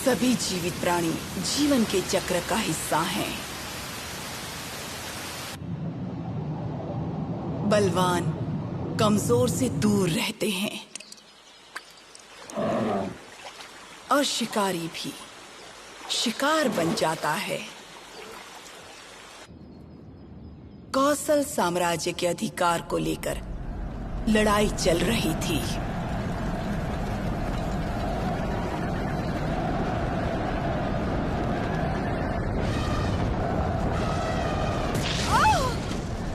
सभी जीवित प्राणी जीवन के चक्र का हिस्सा हैं। बलवान कमजोर से दूर रहते हैं और शिकारी भी शिकार बन जाता है। कौशल साम्राज्य के अधिकार को लेकर लड़ाई चल रही थी।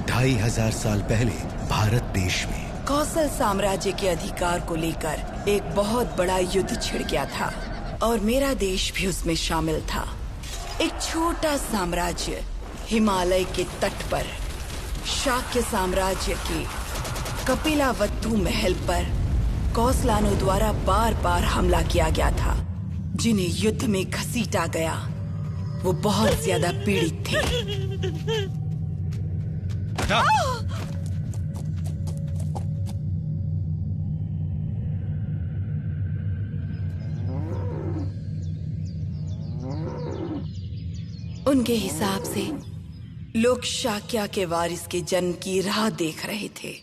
ढाई हजार साल पहले भारत देश में कौशल साम्राज्य के अधिकार को लेकर एक बहुत बड़ा युद्ध छिड़ गया था और मेरा देश भी उसमें शामिल था। एक छोटा साम्राज्य हिमालय के तट पर शाक्य साम्राज्य के कपिलावस्तु महल पर कौशलानों द्वारा बार बार हमला किया गया था। जिन्हें युद्ध में घसीटा गया वो बहुत ज्यादा पीड़ित थे। उनके हिसाब से लोग शाक्य के वारिस के जन्म की राह देख रहे थे।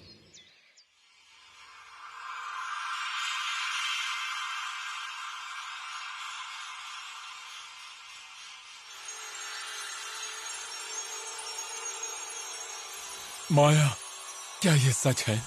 माया, क्या ये सच है?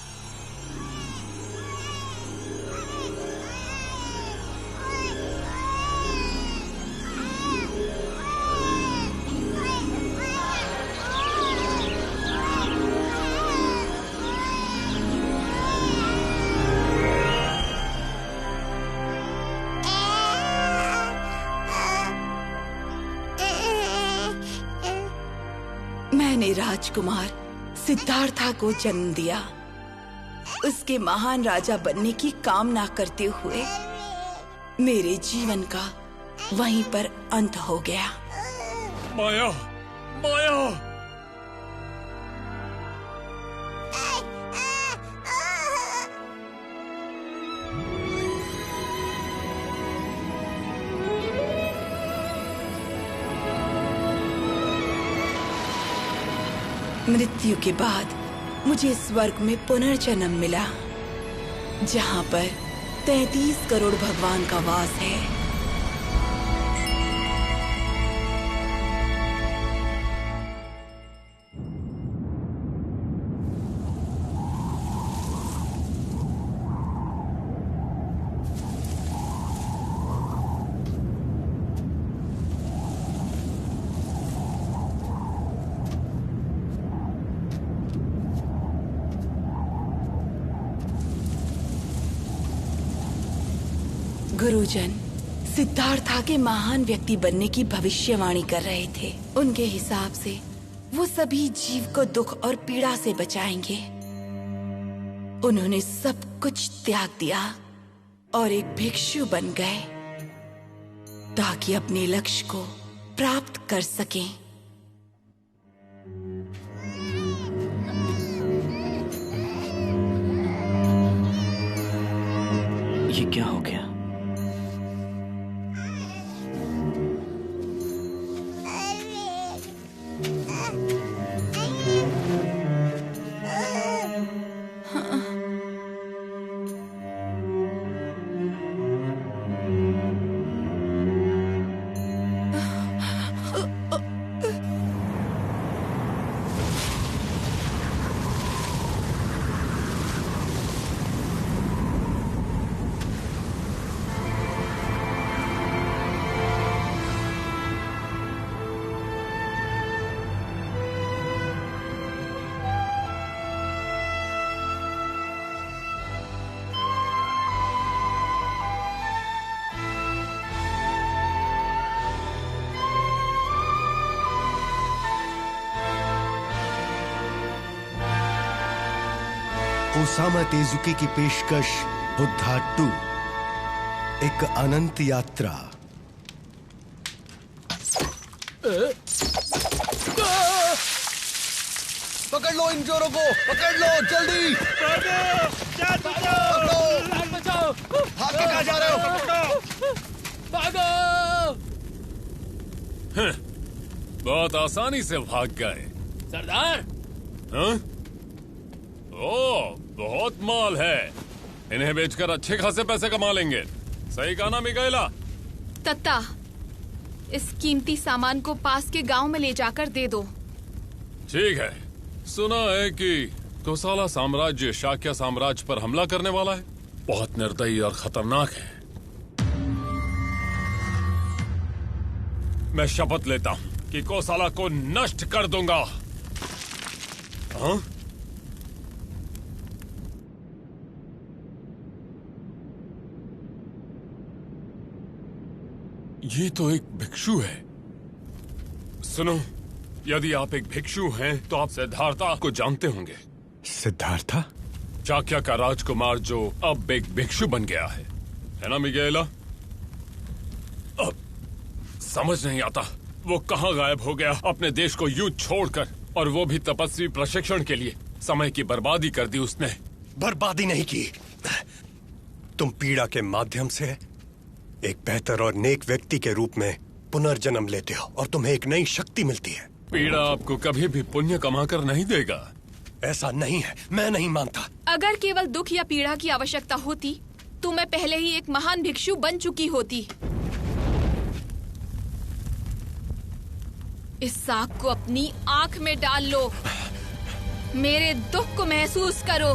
मैंने राजकुमार सिद्धार्था को जन्म दिया। उसके महान राजा बनने की कामना करते हुए मेरे जीवन का वहीं पर अंत हो गया। माया, माया! मृत्यु के बाद मुझे स्वर्ग में पुनर्जन्म मिला, जहां पर 33 करोड़ भगवान का वास है। गुरुजन सिद्धार्था के महान व्यक्ति बनने की भविष्यवाणी कर रहे थे। उनके हिसाब से वो सभी जीव को दुख और पीड़ा से बचाएंगे। उन्होंने सब कुछ त्याग दिया और एक भिक्षु बन गए ताकि अपने लक्ष्य को प्राप्त कर सकें। ये क्या हो गया? ओसामा तेजुकी की पेशकश बुद्धा 2, एक अनंत यात्रा। पकड़ लो इन चोरों को, पकड़ लो जल्दी। बचाओ! भाग के कहाँ जा रहे हो? भागो! बहुत आसानी से भाग गए। सरदार, हाँ? ओ, बहुत माल है। इन्हें बेचकर अच्छे खासे पैसे कमा लेंगे। सही कहा ना मिकाएला? तत्ता, इस कीमती सामान को पास के गांव में ले जाकर दे दो। ठीक है। सुना है कि कोसाला साम्राज्य शाक्य साम्राज्य पर हमला करने वाला है। बहुत निर्दयी और खतरनाक है। मैं शपथ लेता हूं कि कोसाला को नष्ट कर दूंगा। हाँ? ये तो एक भिक्षु है। सुनो, यदि आप एक भिक्षु हैं तो आप सिद्धार्था को जानते होंगे। सिद्धार्था? चाक्या का राजकुमार जो अब एक भिक्षु बन गया है ना मिकाएला? अब समझ नहीं आता वो कहाँ गायब हो गया अपने देश को युद्ध छोड़कर, और वो भी तपस्वी प्रशिक्षण के लिए। समय की बर्बादी कर दी उसने। बर्बादी नहीं की। तुम पीड़ा के माध्यम से एक बेहतर और नेक व्यक्ति के रूप में पुनर्जन्म लेते हो और तुम्हें एक नई शक्ति मिलती है। पीड़ा आपको कभी भी पुण्य कमाकर नहीं देगा। ऐसा नहीं है, मैं नहीं मानता। अगर केवल दुख या पीड़ा की आवश्यकता होती तो मैं पहले ही एक महान भिक्षु बन चुकी होती। इस साग को अपनी आंख में डाल लो, मेरे दुख को महसूस करो।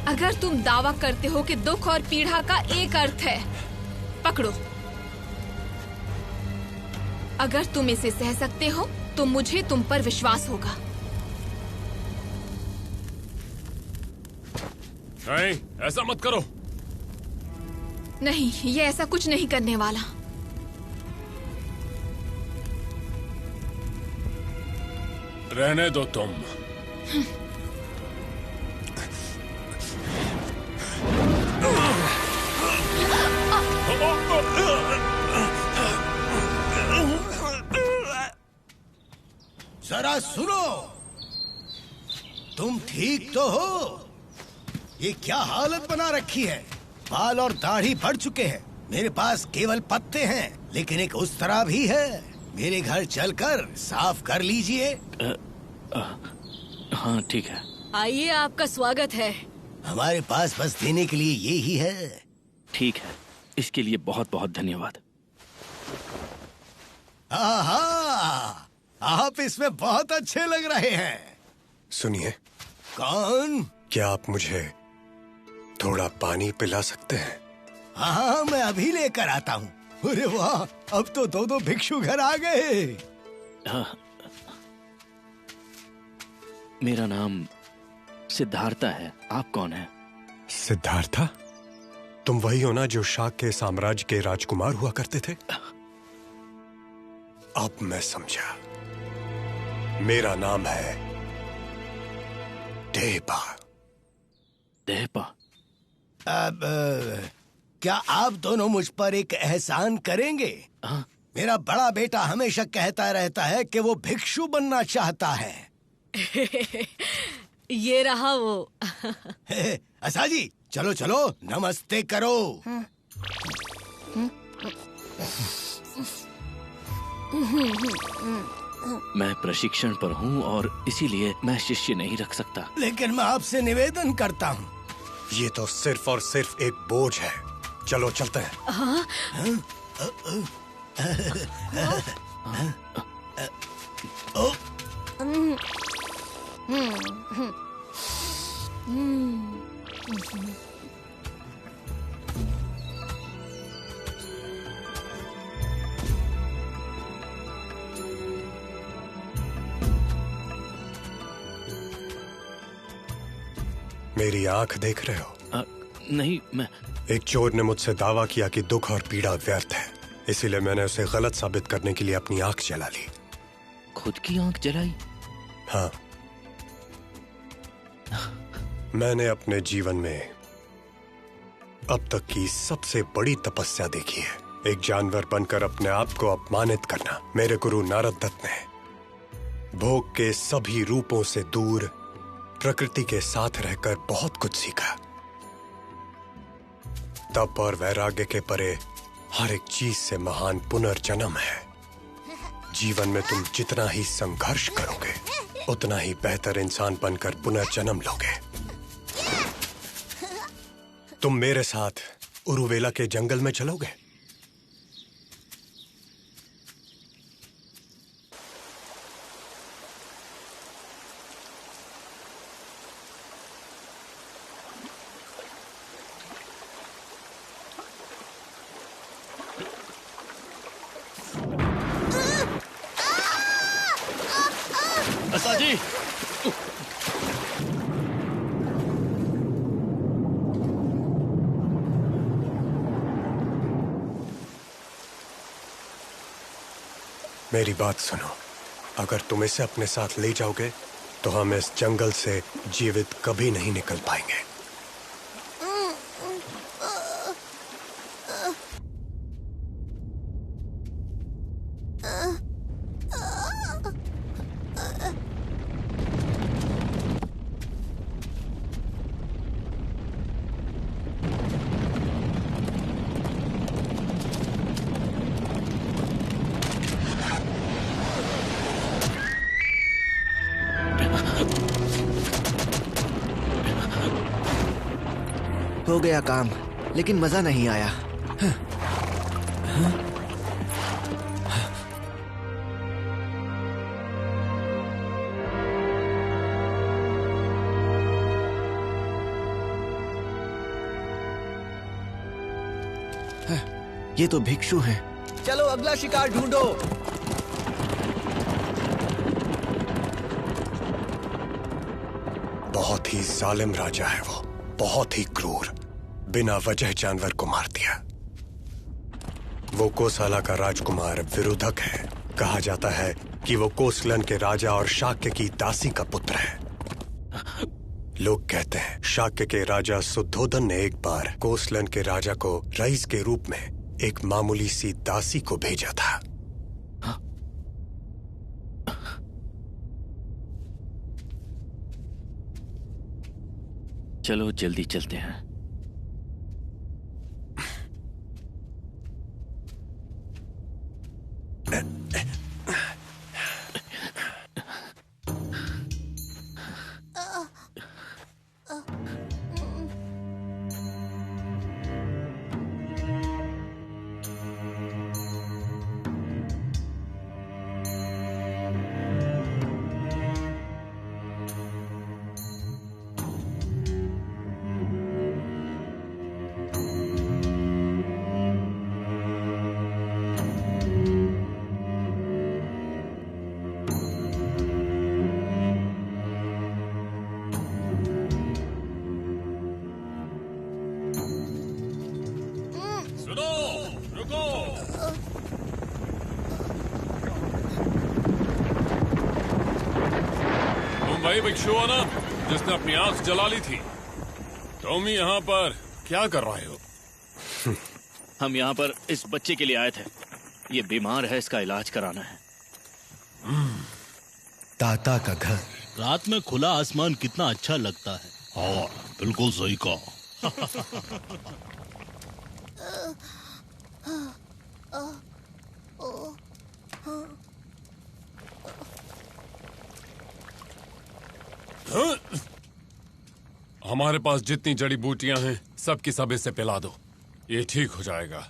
अगर तुम दावा करते हो कि दुख और पीड़ा का एक अर्थ है, पकड़ो। अगर तुम इसे सह सकते हो तो मुझे तुम पर विश्वास होगा। नहीं, ऐसा मत करो। नहीं, ये ऐसा कुछ नहीं करने वाला। रहने दो तुम। जरा सुनो, तुम ठीक तो हो? ये क्या हालत बना रखी है? बाल और दाढ़ी बढ़ चुके हैं। मेरे पास केवल पत्ते हैं, लेकिन एक उस तरह भी है। मेरे घर चलकर साफ कर लीजिए। हाँ ठीक है। आइए, आपका स्वागत है। हमारे पास बस देने के लिए ये ही है। ठीक है, इसके लिए बहुत बहुत धन्यवाद। आहा, आप इसमें बहुत अच्छे लग रहे हैं। सुनिए। कौन? क्या आप मुझे थोड़ा पानी पिला सकते हैं? हाँ, मैं अभी लेकर आता हूँ। अरे वाह, अब तो दो भिक्षु घर आ गए। मेरा नाम सिद्धार्था है। आप कौन हैं? सिद्धार्था? तुम वही हो ना जो शाक्य साम्राज्य के राजकुमार हुआ करते थे? अब मैं समझा। मेरा नाम है देबा। देबा? अब क्या आप दोनों मुझ पर एक एहसान करेंगे? मेरा बड़ा बेटा हमेशा कहता रहता है कि वो भिक्षु बनना चाहता है। ये रहा वो। असाजी, चलो चलो नमस्ते करो। मैं प्रशिक्षण पर हूँ और इसीलिए मैं शिष्य नहीं रख सकता। लेकिन मैं आपसे निवेदन करता हूँ। ये तो सिर्फ और सिर्फ एक बोझ है। चलो चलते हैं। मेरी आंख देख रहे हो? नहीं, मैं... एक चोर ने मुझसे दावा किया कि दुख और पीड़ा व्यर्थ है, इसीलिए मैंने उसे गलत साबित करने के लिए अपनी आंख जला ली। खुद की आंख जलाई? हाँ। मैंने अपने जीवन में अब तक की सबसे बड़ी तपस्या देखी है। एक जानवर बनकर अपने आप को अपमानित करना। मेरे गुरु नारद दत्त ने भोग के सभी रूपों से दूर प्रकृति के साथ रहकर बहुत कुछ सीखा। तप और वैराग्य के परे हर एक चीज से महान पुनर्जन्म है। जीवन में तुम जितना ही संघर्ष करोगे, उतना ही बेहतर इंसान बनकर पुनः जन्म लोगे। तुम मेरे साथ उरुवेला के जंगल में चलोगे? असाजी! मेरी बात सुनो, अगर तुम इसे अपने साथ ले जाओगे तो हम इस जंगल से जीवित कभी नहीं निकल पाएंगे। हो गया काम, लेकिन मजा नहीं आया। ये तो भिक्षु हैं। चलो अगला शिकार ढूंढो। बहुत ही जालिम राजा है वो, बहुत ही क्रूर। बिना वजह जानवर को मार दिया। वो कोसला का राजकुमार विरुधक है। कहा जाता है कि वो कोसलन के राजा और शाक्य की दासी का पुत्र है। लोग कहते हैं शाक्य के राजा शुद्धोधन ने एक बार कोसलन के राजा को रईस के रूप में एक मामूली सी दासी को भेजा था। चलो जल्दी चलते हैं। वही भिक्षु हो ना जिसने अपनी आंख जला ली थी? तुम यहाँ पर क्या कर रहे हो? हम यहाँ पर इस बच्चे के लिए आए थे। ये बीमार है, इसका इलाज कराना है। ताता का घर। रात में खुला आसमान कितना अच्छा लगता है। हाँ, बिल्कुल सही कहा। हमारे पास जितनी जड़ी बूटियां हैं सबकी सब इसे पिला दो, ये ठीक हो जाएगा।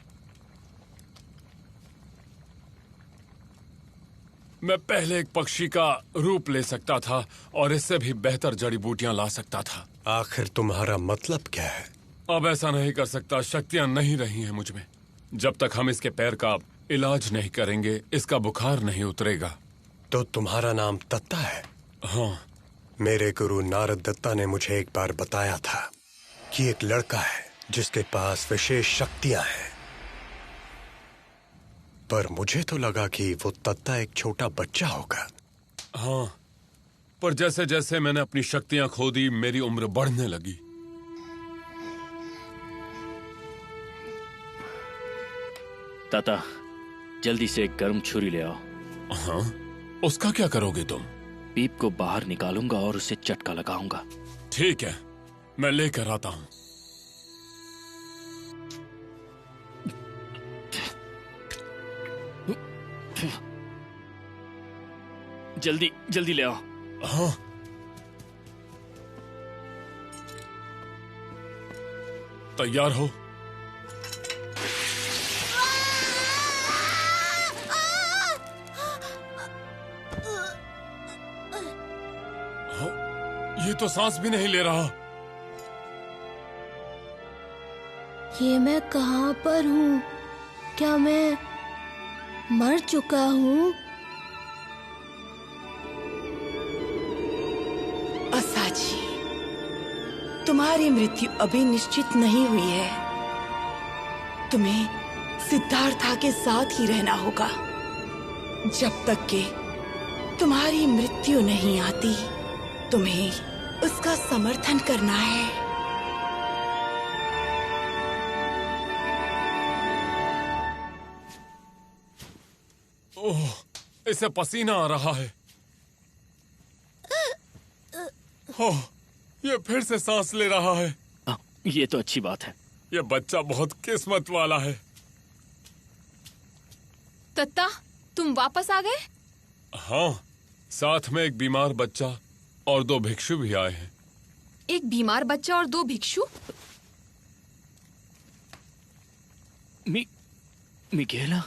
मैं पहले एक पक्षी का रूप ले सकता था और इससे भी बेहतर जड़ी बूटियां ला सकता था। आखिर तुम्हारा मतलब क्या है? अब ऐसा नहीं कर सकता, शक्तियां नहीं रही हैं मुझ में। जब तक हम इसके पैर का इलाज नहीं करेंगे इसका बुखार नहीं उतरेगा। तो तुम्हारा नाम तत्ता है? हाँ। मेरे गुरु नारद दत्ता ने मुझे एक बार बताया था कि एक लड़का है जिसके पास विशेष शक्तियां हैं, पर मुझे तो लगा कि वो तत्ता एक छोटा बच्चा होगा। हाँ, पर जैसे जैसे मैंने अपनी शक्तियां खो दी मेरी उम्र बढ़ने लगी। ताता, जल्दी से एक गर्म छुरी ले आओ। हाँ, उसका क्या करोगे तुम? पीप को बाहर निकालूंगा और उसे चटका लगाऊंगा। ठीक है, मैं लेकर आता हूं। जल्दी जल्दी ले आओ। हाँ। तैयार हो? हाँ, ये तो सांस भी नहीं ले रहा। ये मैं कहाँ पर हूँ? क्या मैं मर चुका हूँ? असाची, तुम्हारी मृत्यु अभी निश्चित नहीं हुई है। तुम्हें सिद्धार्था के साथ ही रहना होगा जब तक कि तुम्हारी मृत्यु नहीं आती। तुम्हें उसका समर्थन करना है। ओह, इसे पसीना आ रहा है। ओह, ये फिर से सांस ले रहा है। ये तो अच्छी बात है। ये बच्चा बहुत किस्मत वाला है। तत्ता, तुम वापस आ गए? हाँ, साथ में एक बीमार बच्चा और 2 भिक्षु भी आए हैं। एक बीमार बच्चा और 2 भिक्षु? मिगेला,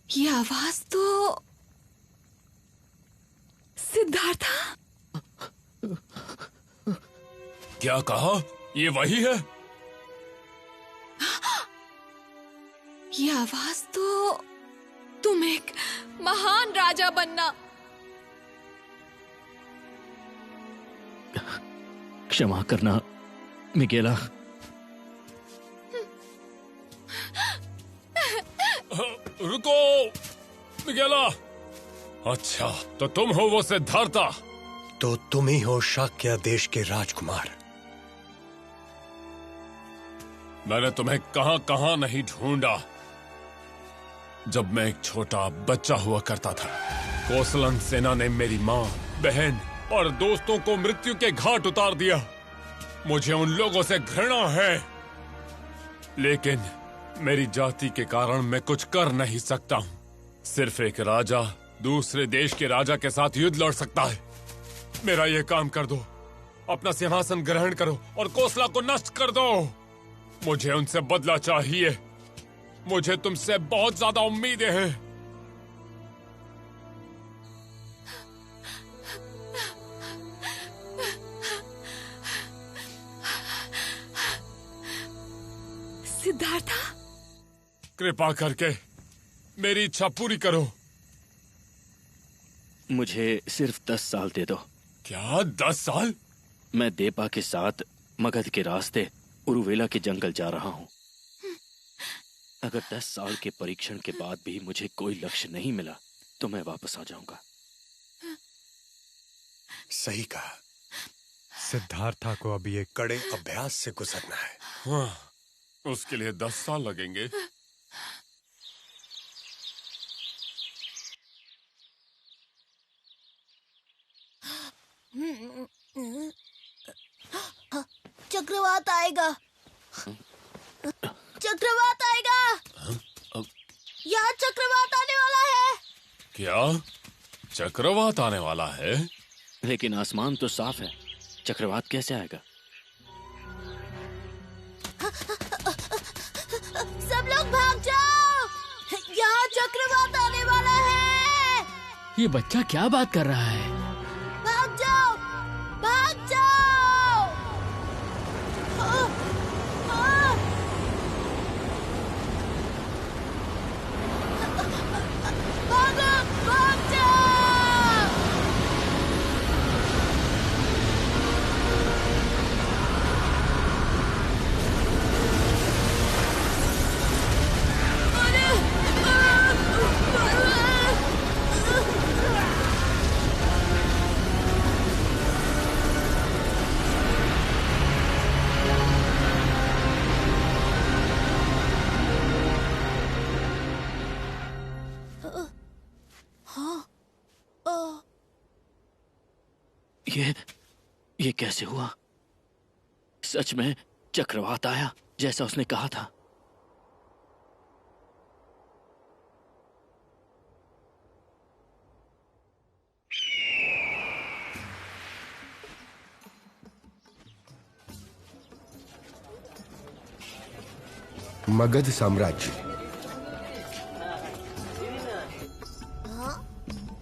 ये आवाज तो सिद्धार्था। क्या कहा? ये वही है? ये आवाज तो तुम एक महान राजा बनना। क्षमा करना मिगेला। रुको मिगेला। अच्छा, तो तुम हो वो सिद्धार्था? तो तुम ही हो शाक्य देश के राजकुमार। मैंने तुम्हें कहां कहां नहीं ढूंढा। जब मैं एक छोटा बच्चा हुआ करता था, कोसलन सेना ने मेरी माँ, बहन और दोस्तों को मृत्यु के घाट उतार दिया। मुझे उन लोगों से घृणा है, लेकिन मेरी जाति के कारण मैं कुछ कर नहीं सकता हूँ। सिर्फ एक राजा दूसरे देश के राजा के साथ युद्ध लड़ सकता है। मेरा ये काम कर दो, अपना सिंहासन ग्रहण करो और कोसला को नष्ट कर दो। मुझे उनसे बदला चाहिए। मुझे तुमसे बहुत ज्यादा उम्मीदें हैं। सिद्धार्था, कृपा करके मेरी इच्छा पूरी करो। मुझे सिर्फ 10 साल दे दो। क्या 10 साल? मैं देपा के साथ मगध के रास्ते उरुवेला के जंगल जा रहा हूँ। अगर 10 साल के परीक्षण के बाद भी मुझे कोई लक्ष्य नहीं मिला तो मैं वापस आ जाऊंगा। सही कहा। सिद्धार्था को अभी एक कड़े अभ्यास से गुजरना है। हाँ, उसके लिए 10 साल लगेंगे। चक्रवात आएगा। चक्रवात आएगा। यहाँ चक्रवात आने वाला है। क्या चक्रवात आने वाला है? लेकिन आसमान तो साफ है, चक्रवात कैसे आएगा? सब लोग भाग जाओ, यहाँ चक्रवात आने वाला है। ये बच्चा क्या बात कर रहा है? भाग जाओ, भाग जाओ। भागो, भाग जाओ। ये कैसे हुआ? सच में चक्रवात आया जैसा उसने कहा था। मगध साम्राज्य।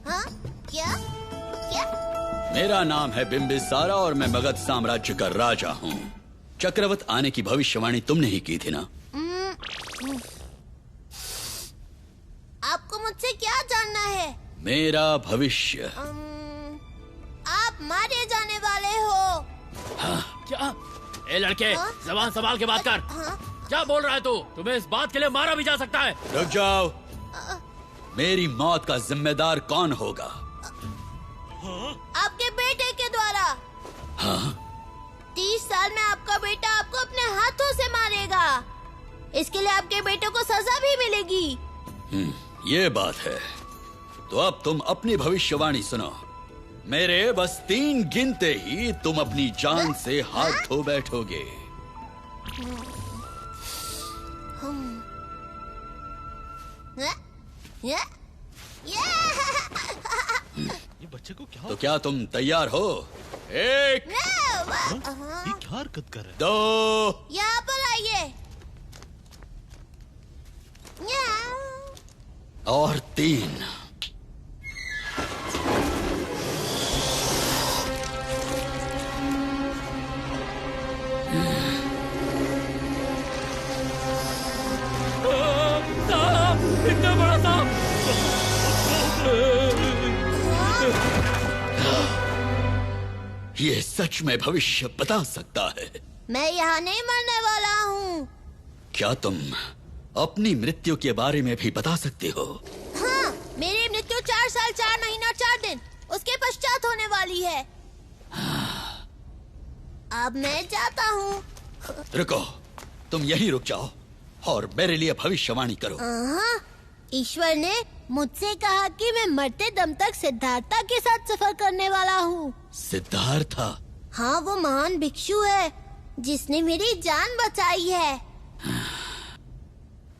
हाँ? क्या? क्या? मेरा नाम है बिम्बिसारा और मैं मगध साम्राज्य का राजा हूँ। चक्रवत आने की भविष्यवाणी तुमने ही की थी ना? आपको मुझसे क्या जानना है? मेरा भविष्य। आप मारे जाने वाले हो। हाँ? क्या? ए लड़के, जबान संभाल के बात कर। क्या बोल रहा है तू? तुम्हें इस बात के लिए मारा भी जा सकता है। रुक जाओ। मेरी मौत का जिम्मेदार कौन होगा? आपके बेटे के द्वारा। हाँ? 30 साल में आपका बेटा आपको अपने हाथों से मारेगा। इसके लिए आपके बेटों को सजा भी मिलेगी। ये बात है। तो अब तुम अपनी भविष्यवाणी सुनो। मेरे बस 3 गिनते ही तुम अपनी जान से हाथ धो बैठोगे। ये बच्चे को क्या? तो क्या तुम तैयार हो? 1 ये क्या हरकत कर रहे हैं? 2 यहाँ पर आइए। और 3। इतना बड़ा सांप! ये सच में भविष्य बता सकता है। मैं यहाँ नहीं मरने वाला हूँ। क्या तुम अपनी मृत्यु के बारे में भी बता सकते हो? हाँ, मेरी मृत्यु 4 साल 4 महीना 4 दिन उसके पश्चात होने वाली है। अब मैं जाता हूँ। रुको, तुम यहीं रुक जाओ और मेरे लिए भविष्यवाणी करो। ईश्वर ने मुझसे कहा कि मैं मरते दम तक सिद्धार्था के साथ सफर करने वाला हूँ। सिद्धार्था? हाँ, वो महान भिक्षु है जिसने मेरी जान बचाई है।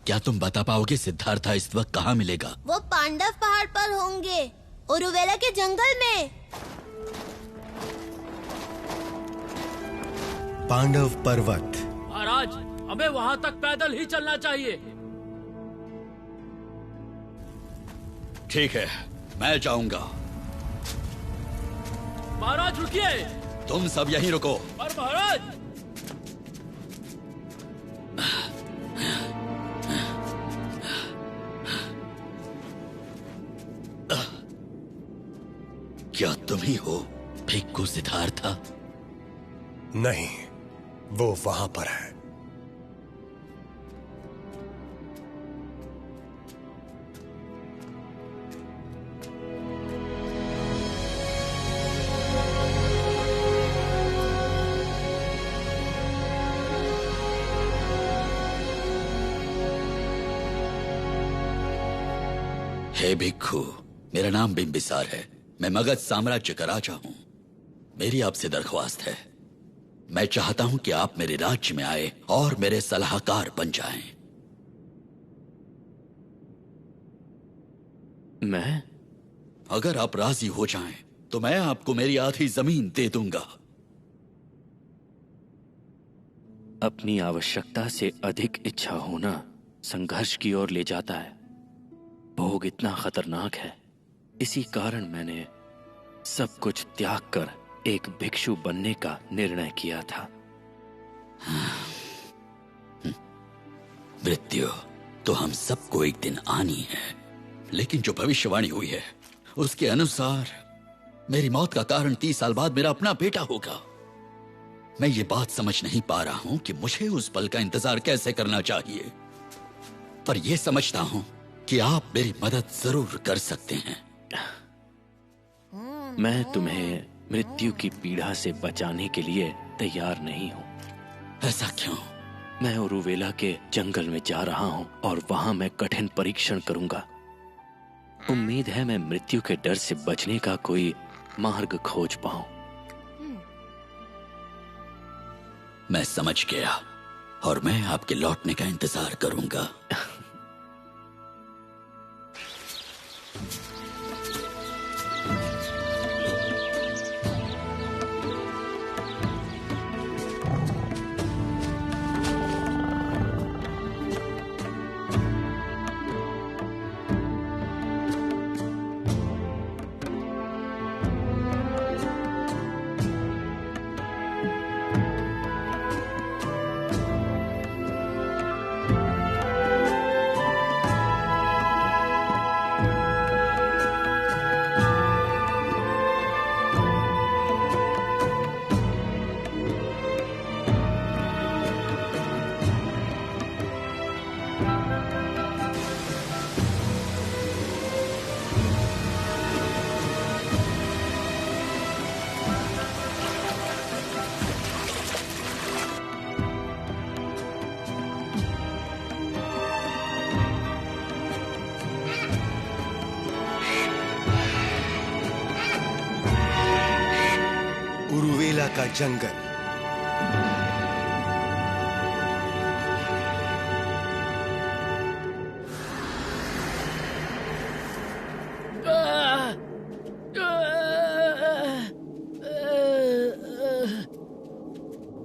क्या तुम बता पाओगे सिद्धार्था इस वक्त कहाँ मिलेगा? वो पांडव पहाड़ पर होंगे, उरुवेला के जंगल में। पांडव पर्वत। महाराज, हमें वहाँ तक पैदल ही चलना चाहिए। ठीक है, मैं जाऊंगा। महाराज रुकिए। तुम सब यहीं रुको। पर महाराज! क्या तुम ही हो भिक्खु सिद्धार्था? नहीं, वो वहां पर है। हे भिक्खु, मेरा नाम बिम्बिसार है। मैं मगध साम्राज्य का राजा हूं। मेरी आपसे दरख्वास्त है। मैं चाहता हूं कि आप मेरे राज्य में आए और मेरे सलाहकार बन जाएं। मैं? अगर आप राजी हो जाएं, तो मैं आपको मेरी आधी जमीन दे दूंगा। अपनी आवश्यकता से अधिक इच्छा होना संघर्ष की ओर ले जाता है। भोग इतना खतरनाक है, इसी कारण मैंने सब कुछ त्याग कर एक भिक्षु बनने का निर्णय किया था। मृत्यु तो हम सबको एक दिन आनी है, लेकिन जो भविष्यवाणी हुई है उसके अनुसार मेरी मौत का कारण 30 साल बाद मेरा अपना बेटा होगा। मैं ये बात समझ नहीं पा रहा हूं कि मुझे उस पल का इंतजार कैसे करना चाहिए, पर यह समझता हूं कि आप मेरी मदद जरूर कर सकते हैं। मैं तुम्हें मृत्यु की पीड़ा से बचाने के लिए तैयार नहीं हूं। ऐसा क्यों? मैं उरुवेला के जंगल में जा रहा हूं और वहां मैं कठिन परीक्षण करूंगा। उम्मीद है मैं मृत्यु के डर से बचने का कोई मार्ग खोज पाऊं। मैं समझ गया और मैं आपके लौटने का इंतजार करूंगा। उरुवेला का जंगल।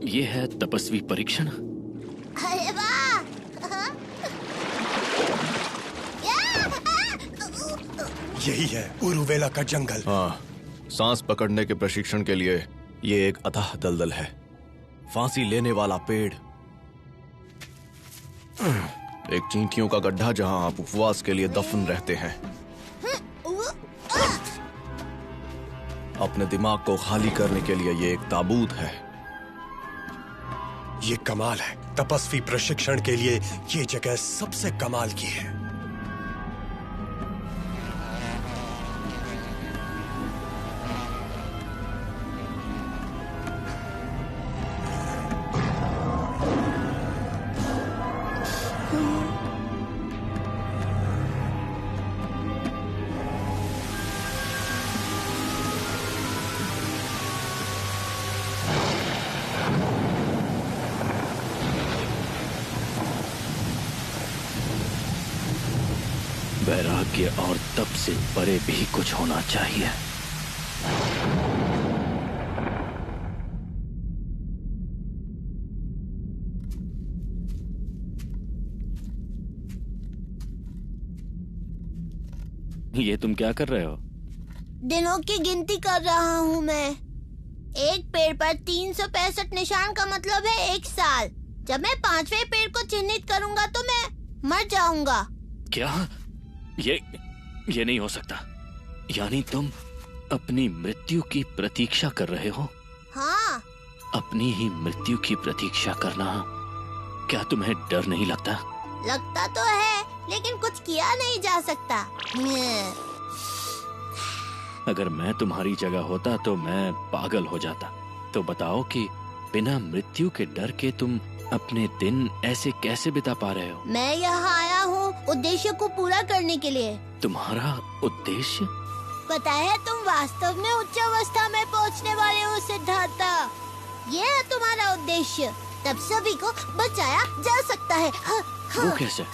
ये है तपस्वी परीक्षण। अरे वाह! यही है उरुवेला का जंगल। हाँ, सांस पकड़ने के प्रशिक्षण के लिए ये एक अथाह दलदल है। फांसी लेने वाला पेड़, एक चींटियों का गड्ढा जहां आप उपवास के लिए दफन रहते हैं, अपने दिमाग को खाली करने के लिए ये एक ताबूत है। ये कमाल है। तपस्वी प्रशिक्षण के लिए ये जगह सबसे कमाल की है। वैराग्य और तप से परे भी कुछ होना चाहिए। ये तुम क्या कर रहे हो? दिनों की गिनती कर रहा हूँ मैं। एक पेड़ पर 365 निशान का मतलब है 1 साल। जब मैं 5वें पेड़ को चिन्हित करूँगा तो मैं मर जाऊंगा। क्या? ये नहीं हो सकता। यानी तुम अपनी मृत्यु की प्रतीक्षा कर रहे हो? हाँ। अपनी ही मृत्यु की प्रतीक्षा करना क्या तुम्हें डर नहीं लगता? लगता तो है, लेकिन कुछ किया नहीं जा सकता। अगर मैं तुम्हारी जगह होता तो मैं पागल हो जाता। तो बताओ कि बिना मृत्यु के डर के तुम अपने दिन ऐसे कैसे बिता पा रहे हो? मैं यहाँ आया हूँ उद्देश्य को पूरा करने के लिए। तुम्हारा उद्देश्य? पता है, तुम वास्तव में उच्च अवस्था में पहुँचने वाले हो सिद्धार्था। ये है तुम्हारा उद्देश्य। तब सभी को बचाया जा सकता है। वो कैसे?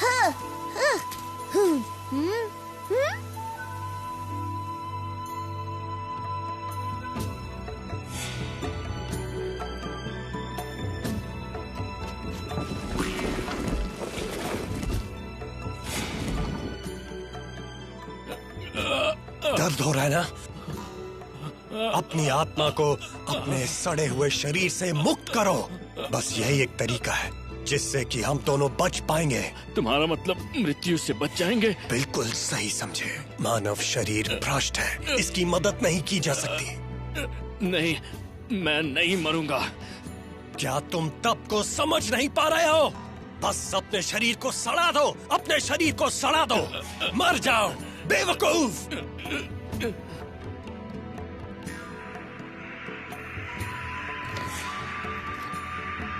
दर्द हो रहा है ना? अपनी आत्मा को अपने सड़े हुए शरीर से मुक्त करो। बस यही एक तरीका है जिससे कि हम दोनों बच पाएंगे। तुम्हारा मतलब मृत्यु से बच जाएंगे? बिल्कुल सही समझे। मानव शरीर भ्रष्ट है, इसकी मदद नहीं की जा सकती। नहीं, मैं नहीं मरूंगा। क्या तुम तप को समझ नहीं पा रहे हो? बस अपने शरीर को सड़ा दो, अपने शरीर को सड़ा दो। मर जाओ बेवकूफ।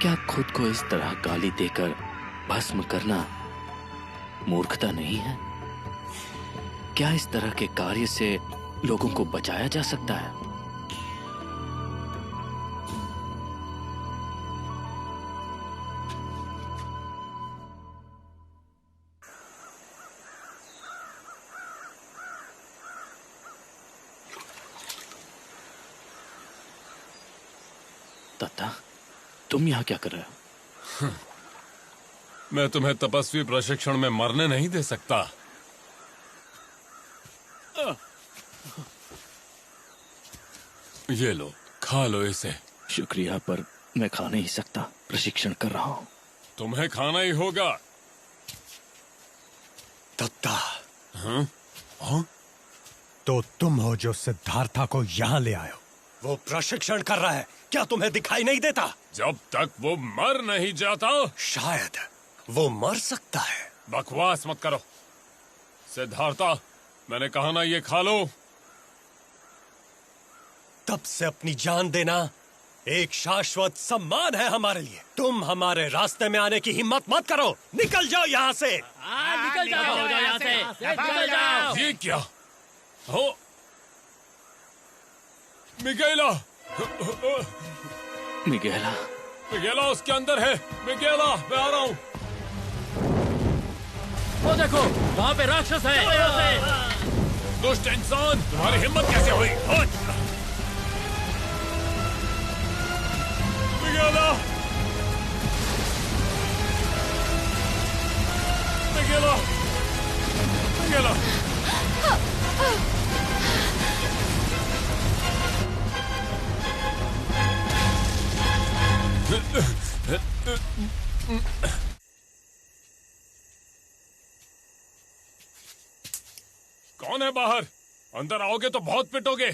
क्या खुद को इस तरह गाली देकर भस्म करना मूर्खता नहीं है? क्या इस तरह के कार्य से लोगों को बचाया जा सकता है? दत्ता, तुम यहाँ क्या कर रहे हो? मैं तुम्हें तपस्वी प्रशिक्षण में मरने नहीं दे सकता। ये लो, खा लो इसे। शुक्रिया, पर मैं खा नहीं सकता। प्रशिक्षण कर रहा हूँ। तुम्हें खाना ही होगा। दत्ता। हाँ? हाँ? तो तुम हो जो सिद्धार्था को यहाँ ले आए हो। वो प्रशिक्षण कर रहा है, क्या तुम्हें दिखाई नहीं देता? जब तक वो मर नहीं जाता। शायद वो मर सकता है। बकवास मत करो सिद्धार्था, मैंने कहा ना ये खा लो। तब से अपनी जान देना एक शाश्वत सम्मान है हमारे लिए। तुम हमारे रास्ते में आने की हिम्मत मत करो। निकल जाओ यहाँ से। निकल जाओ यहाँ से। निकल जाओ। ये क्या हो? मिगेला, मिगेला, मिगेला उसके अंदर है। मिगेला, मैं आ रहा हूँ। वो देखो, वहाँ पे राक्षस है। दुष्ट इंसान, तुम्हारी हिम्मत कैसे हुई? मिगेला, मिगेला, मिगेला। कौन है बाहर? अंदर आओगे तो बहुत पिटोगे।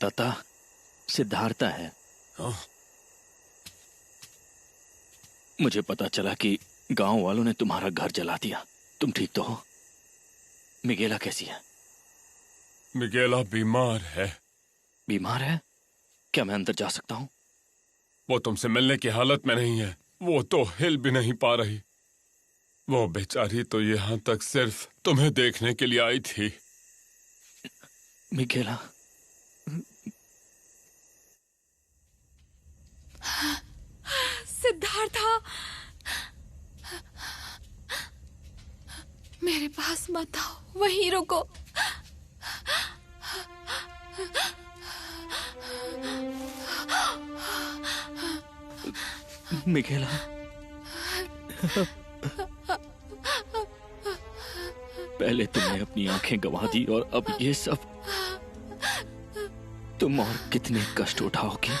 तथा सिद्धार्था है। मुझे पता चला कि गांव वालों ने तुम्हारा घर जला दिया। तुम ठीक तो हो? मिगेला कैसी है? मिगेला बीमार है। बीमार है? क्या मैं अंदर जा सकता हूँ? वो तुमसे मिलने की हालत में नहीं है। वो तो हिल भी नहीं पा रही। वो बेचारी तो यहाँ तक सिर्फ तुम्हें देखने के लिए आई थी। मिगेला, सिद्धार्था, मेरे पास मत आओ, वहीं रुको। मिगेला, पहले तुमने अपनी आंखें गंवा दी और अब ये सब। तुम और कितने कष्ट उठाओगे?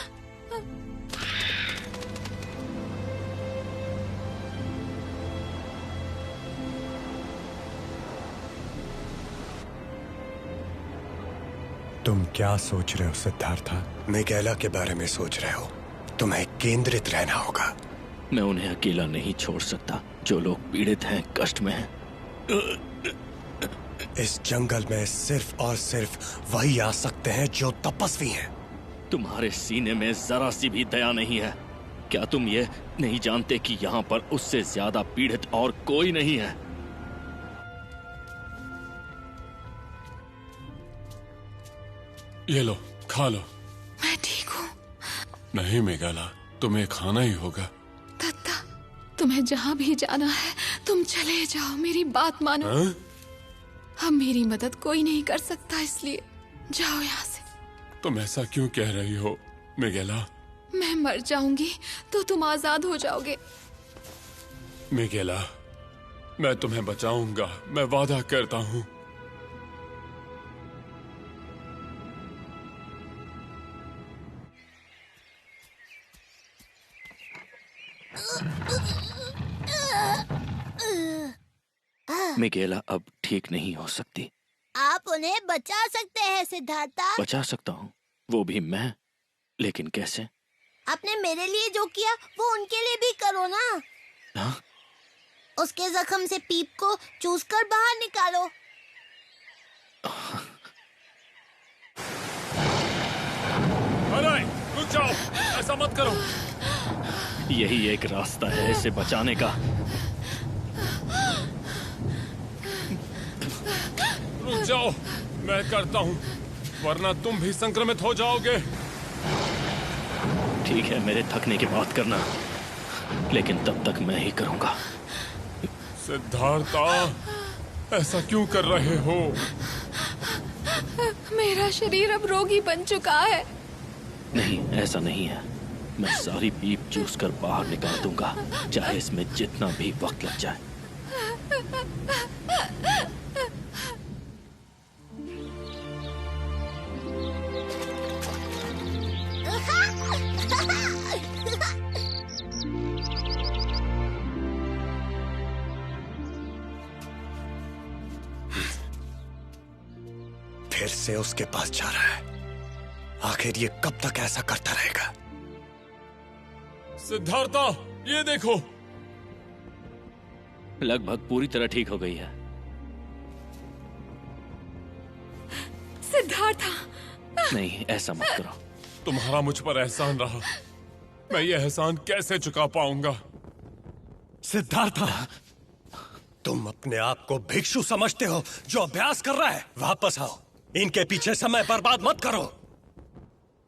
तुम क्या सोच रहे हो सिद्धार्था? मिगेला के बारे में सोच रहे हो? तुम्हें केंद्रित रहना होगा। मैं उन्हें अकेला नहीं छोड़ सकता। जो लोग पीड़ित हैं, कष्ट में हैं। इस जंगल में सिर्फ और सिर्फ वही आ सकते हैं जो तपस्वी हैं। तुम्हारे सीने में जरा सी भी दया नहीं है। क्या तुम ये नहीं जानते कि यहाँ पर उससे ज्यादा पीड़ित और कोई नहीं है? ये लो, खा लो। मैं ठीक हूँ। नहीं मिगेला, तुम्हें खाना ही होगा। दत्ता, तुम्हें जहाँ भी जाना है तुम चले जाओ, मेरी बात मानो। अब मेरी मदद कोई नहीं कर सकता, इसलिए जाओ यहाँ से। तुम ऐसा क्यों कह रही हो मिगेला? मैं मर जाऊंगी तो तुम आजाद हो जाओगे। मिगेला, मैं तुम्हें बचाऊंगा, मैं वादा करता हूँ। मिगेला अब ठीक नहीं हो सकती। आप उन्हें बचा सकते हैं सिद्धार्था। बचा सकता हूँ? वो भी मैं? लेकिन कैसे? आपने मेरे लिए जो किया वो उनके लिए भी करो ना। हाँ? उसके जख्म से पीप को चूस कर बाहर निकालो। अरे रुक जाओ, ऐसा मत करो। यही एक रास्ता है इसे बचाने का। रुक जाओ, मैं करता हूँ, वरना तुम भी संक्रमित हो जाओगे। ठीक है, मेरे थकने की बात करना, लेकिन तब तक मैं ही करूंगा। सिद्धार्था, ऐसा क्यों कर रहे हो? मेरा शरीर अब रोगी बन चुका है। नहीं, ऐसा नहीं है। मैं सारी पीप चूस कर बाहर निकाल दूंगा, चाहे इसमें जितना भी वक्त लग जाए। फिर से उसके पास जा रहा है। आखिर ये कब तक ऐसा करता रहेगा? सिद्धार्था, ये देखो। लगभग पूरी तरह ठीक हो गई है। सिद्धार्था, नहीं, ऐसा मत करो। तुम्हारा मुझ पर एहसान रहा, मैं ये एहसान कैसे चुका पाऊंगा? सिद्धार्था, तुम अपने आप को भिक्षु समझते हो जो अभ्यास कर रहा है? वापस आओ, इनके पीछे समय बर्बाद मत करो।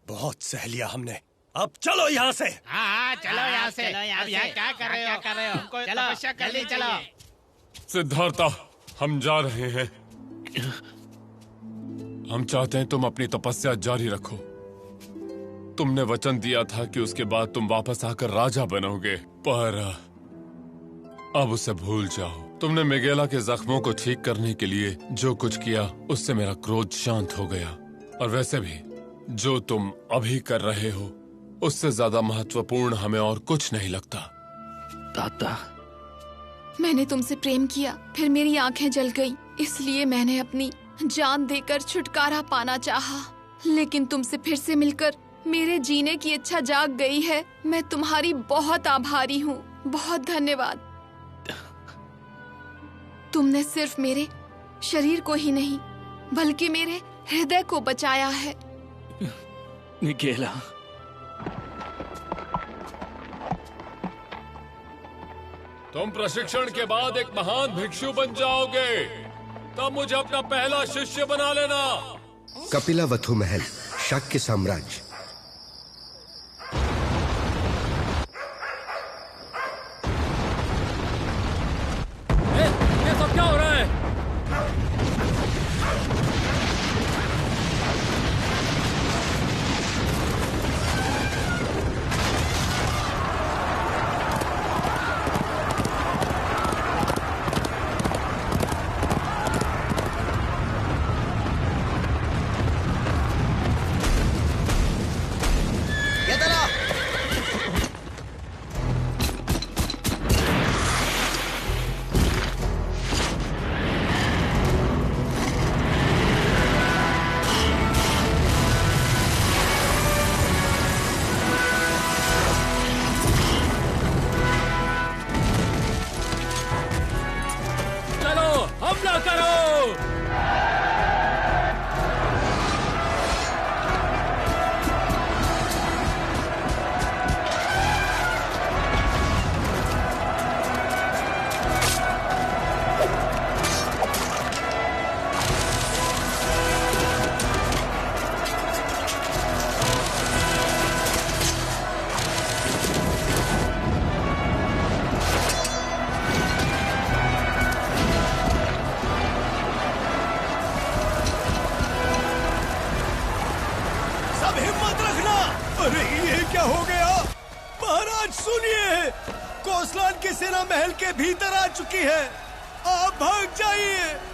बहुत सह लिया हमने, अब चलो यहाँ से। हाँ, चलो यहाँ से। अब यहाँ क्या कर रहे हो? हमको तपस्या करनी चाहिए। सिद्धार्था, हम जा रहे हैं। हम चाहते हैं तुम अपनी तपस्या जारी रखो। तुमने वचन दिया था कि उसके बाद तुम वापस आकर राजा बनोगे, पर अब उसे भूल जाओ। तुमने मिगेला के जख्मों को ठीक करने के लिए जो कुछ किया, उससे मेरा क्रोध शांत हो गया। और वैसे भी जो तुम अभी कर रहे हो, उससे ज्यादा महत्वपूर्ण हमें और कुछ नहीं लगता। दादा, मैंने तुमसे प्रेम किया, फिर मेरी आंखें जल गईं, इसलिए मैंने अपनी जान देकर छुटकारा पाना चाहा। लेकिन तुमसे फिर से मिलकर मेरे जीने की इच्छा जाग गई है। मैं तुम्हारी बहुत आभारी हूँ। बहुत धन्यवाद। तुमने सिर्फ मेरे शरीर को ही नहीं, बल्कि मेरे हृदय को बचाया है। मिगेला, तुम प्रशिक्षण के बाद एक महान भिक्षु बन जाओगे, तब मुझे अपना पहला शिष्य बना लेना। कपिलावथु महल, शाक्य साम्राज्य। ये सब क्या हो रहा है?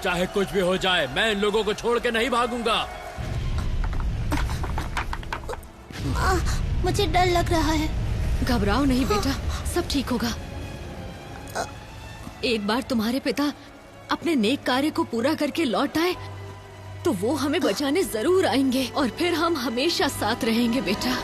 चाहे कुछ भी हो जाए, मैं इन लोगों को छोड़ के नहीं भागूंगा। मुझे डर लग रहा है। घबराओ नहीं बेटा, सब ठीक होगा। एक बार तुम्हारे पिता अपने नेक कार्य को पूरा करके लौट आए तो वो हमें बचाने जरूर आएंगे और फिर हम हमेशा साथ रहेंगे बेटा।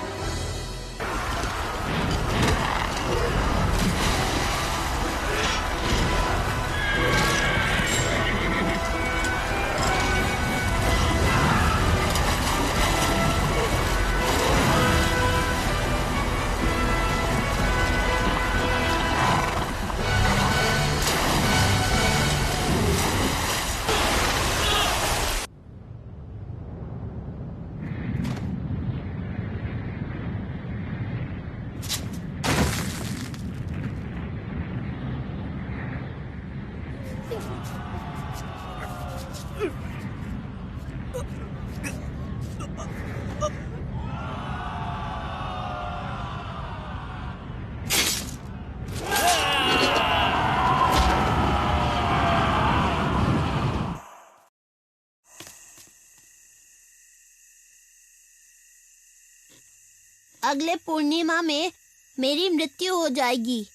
अगले पूर्णिमा में मेरी मृत्यु हो जाएगी।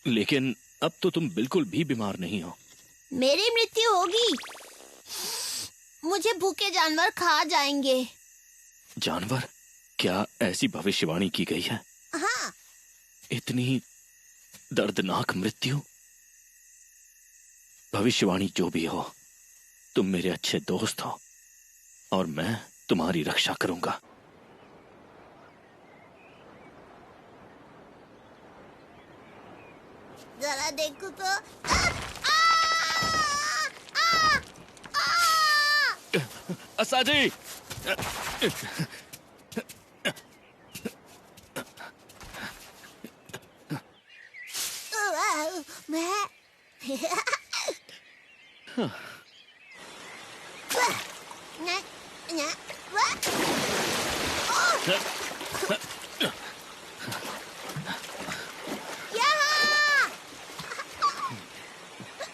लेकिन अब तो तुम बिल्कुल भी बीमार नहीं हो। मेरी मृत्यु होगी। मुझे भूखे जानवर खा जाएंगे। जानवर? क्या ऐसी भविष्यवाणी की गई है? हाँ। इतनी दर्दनाक मृत्यु? भविष्यवाणी जो भी हो, तुम मेरे अच्छे दोस्त हो और मैं तुम्हारी रक्षा करूंगा। जरा देखो तो। असाजी,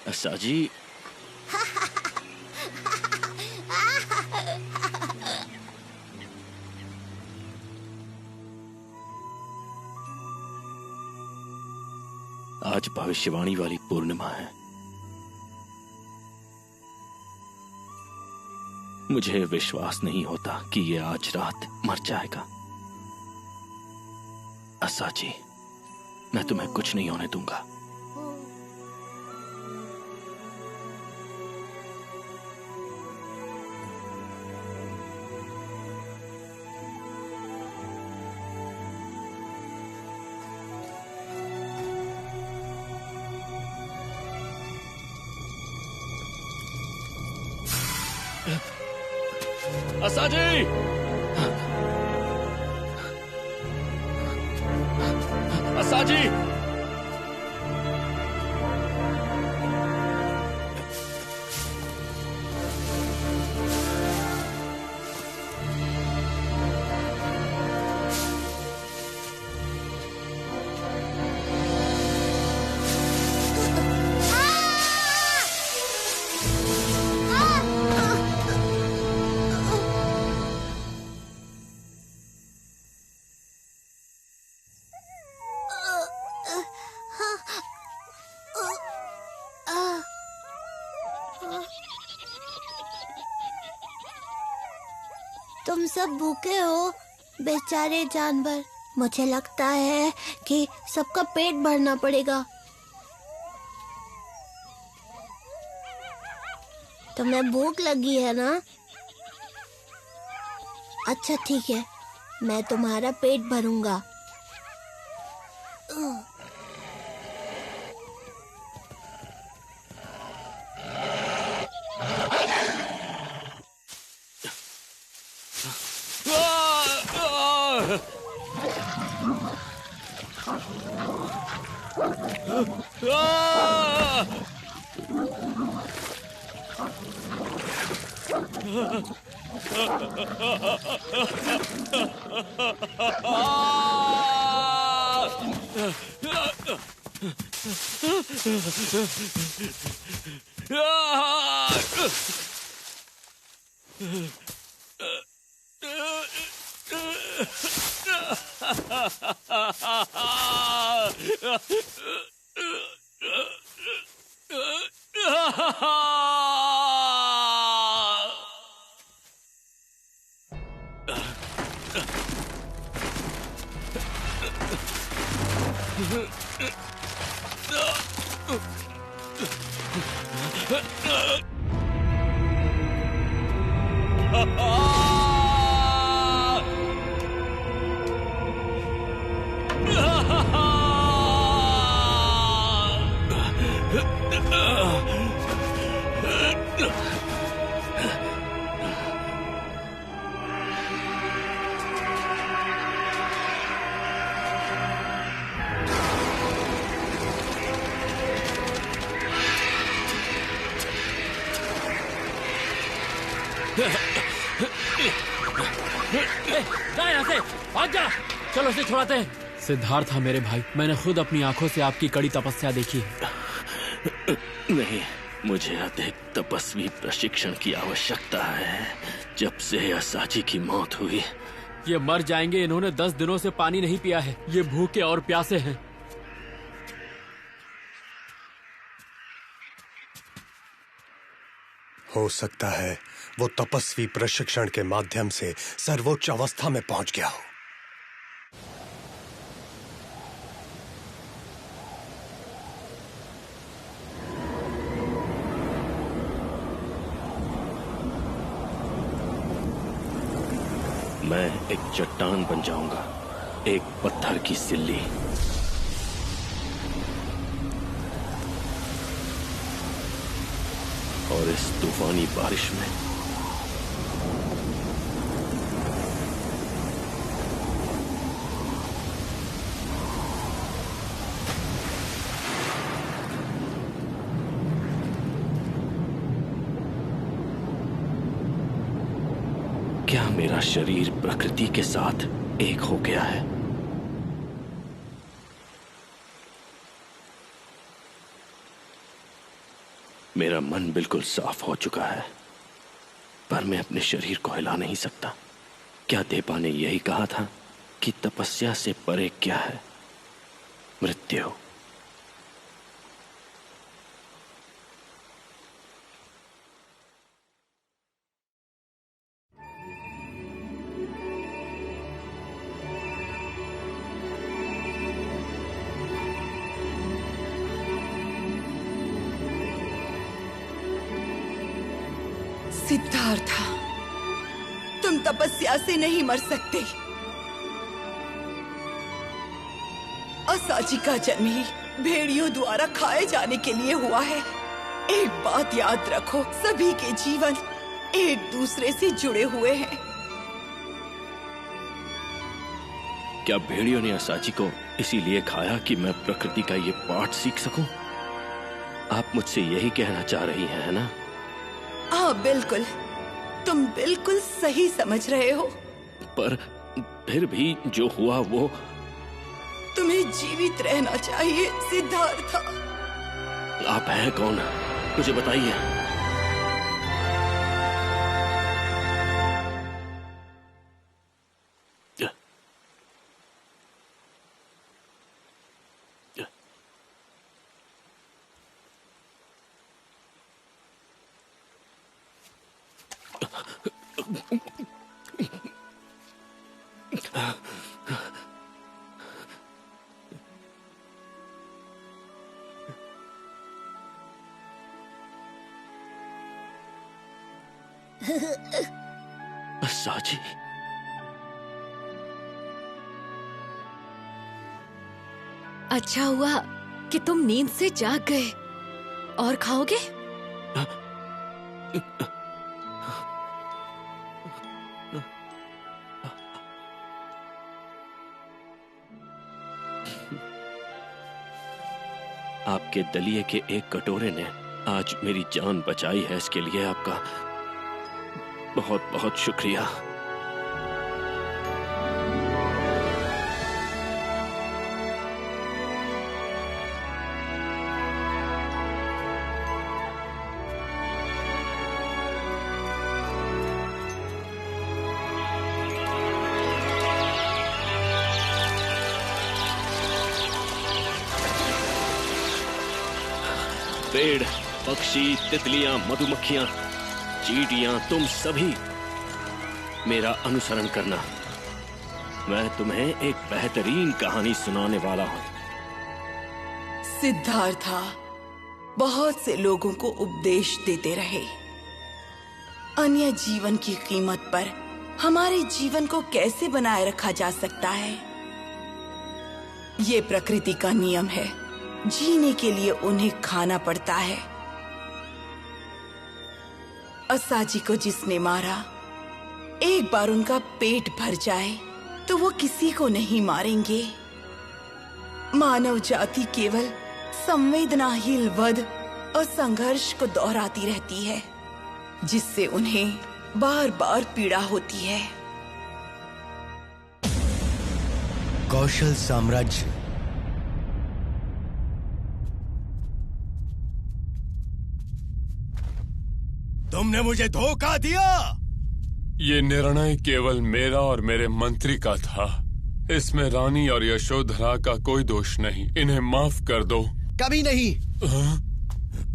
असाजी, आज भविष्यवाणी वाली पूर्णिमा है। मुझे विश्वास नहीं होता कि ये आज रात मर जाएगा। असाजी, मैं तुम्हें कुछ नहीं होने दूंगा। असाजी! असाजी! तुम सब भूखे हो बेचारे जानवर। मुझे लगता है कि सबका पेट भरना पड़ेगा। तुम्हें भूख लगी है ना? अच्छा ठीक है, मैं तुम्हारा पेट भरूंगा। जा यहाँ से, भाग जा। चलो उसे छुड़ाते हैं। सिद्धार्थ मेरे भाई, मैंने खुद अपनी आंखों से आपकी कड़ी तपस्या देखी है। नहीं, मुझे अधिक तपस्वी प्रशिक्षण की आवश्यकता है। जब से असाजी की मौत हुई, ये मर जाएंगे। इन्होंने 10 दिनों से पानी नहीं पिया है। ये भूखे और प्यासे हैं। हो सकता है वो तपस्वी प्रशिक्षण के माध्यम से सर्वोच्च अवस्था में पहुंच गया हो। मैं एक चट्टान बन जाऊंगा, एक पत्थर की सिल्ली। और इस तूफानी बारिश में मेरा शरीर प्रकृति के साथ एक हो गया है। मेरा मन बिल्कुल साफ हो चुका है, पर मैं अपने शरीर को हिला नहीं सकता। क्या देवा ने यही कहा था कि तपस्या से परे क्या है? मृत्यु। सिद्धार्था, तुम तपस्या से नहीं मर सकते। असाची का जन्म ही भेड़ियों द्वारा खाए जाने के लिए हुआ है। एक बात याद रखो, सभी के जीवन एक दूसरे से जुड़े हुए हैं। क्या भेड़ियों ने असाची को इसीलिए खाया कि मैं प्रकृति का ये पाठ सीख सकूं? आप मुझसे यही कहना चाह रही हैं, है ना? हाँ बिल्कुल, तुम बिल्कुल सही समझ रहे हो। पर फिर भी जो हुआ वो। तुम्हें जीवित रहना चाहिए सिद्धार्था। आप हैं कौन? मुझे बताइए। असाची, अच्छा हुआ कि तुम नींद से जाग गए। और खाओगे? आपके दलिए के एक कटोरे ने आज मेरी जान बचाई है। इसके लिए आपका बहुत बहुत शुक्रिया। पेड़, पक्षी, तितलियां, मधुमक्खियां, चींटियां, तुम सभी मेरा अनुसरण करना। मैं तुम्हें एक बेहतरीन कहानी सुनाने वाला हूं। सिद्धार्था बहुत से लोगों को उपदेश देते रहे, अन्य जीवन की कीमत पर हमारे जीवन को कैसे बनाए रखा जा सकता है। ये प्रकृति का नियम है, जीने के लिए उन्हें खाना पड़ता है। असाची को जिसने मारा, एक बार उनका पेट भर जाए तो वो किसी को नहीं मारेंगे। मानव जाति केवल संवेदनाहीन वध और संघर्ष को दोहराती रहती है, जिससे उन्हें बार बार पीड़ा होती है। कौशल साम्राज्य। तुमने मुझे धोखा दिया। ये निर्णय केवल मेरा और मेरे मंत्री का था। इसमें रानी और यशोधरा का कोई दोष नहीं। इन्हें माफ कर दो। कभी नहीं।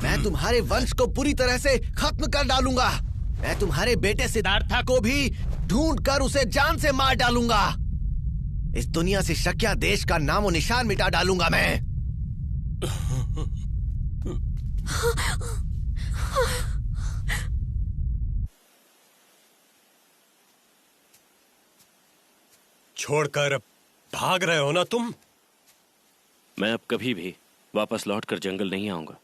मैं तुम्हारे वंश को पूरी तरह से खत्म कर डालूंगा। मैं तुम्हारे बेटे सिद्धार्था को भी ढूंढकर उसे जान से मार डालूंगा। इस दुनिया से शक्या देश का नामो निशान मिटा डालूंगा मैं। छोड़कर भाग रहे हो ना तुम? मैं अब कभी भी वापस लौटकर जंगल नहीं आऊंगा।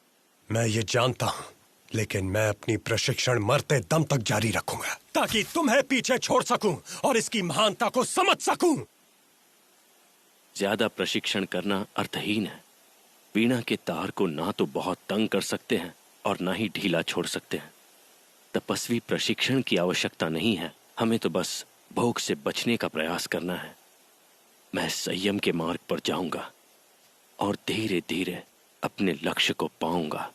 मैं ये जानता हूं, लेकिन मैं अपनी प्रशिक्षण मरते दम तक जारी रखूंगा, ताकि तुम्हें पीछे छोड़ सकूं और इसकी महानता को समझ सकूं। ज्यादा प्रशिक्षण करना अर्थहीन है। वीणा के तार को ना तो बहुत तंग कर सकते हैं और ना ही ढीला छोड़ सकते हैं। तपस्वी प्रशिक्षण की आवश्यकता नहीं है, हमें तो बस भोग से बचने का प्रयास करना है। मैं संयम के मार्ग पर जाऊंगा और धीरे धीरे अपने लक्ष्य को पाऊंगा।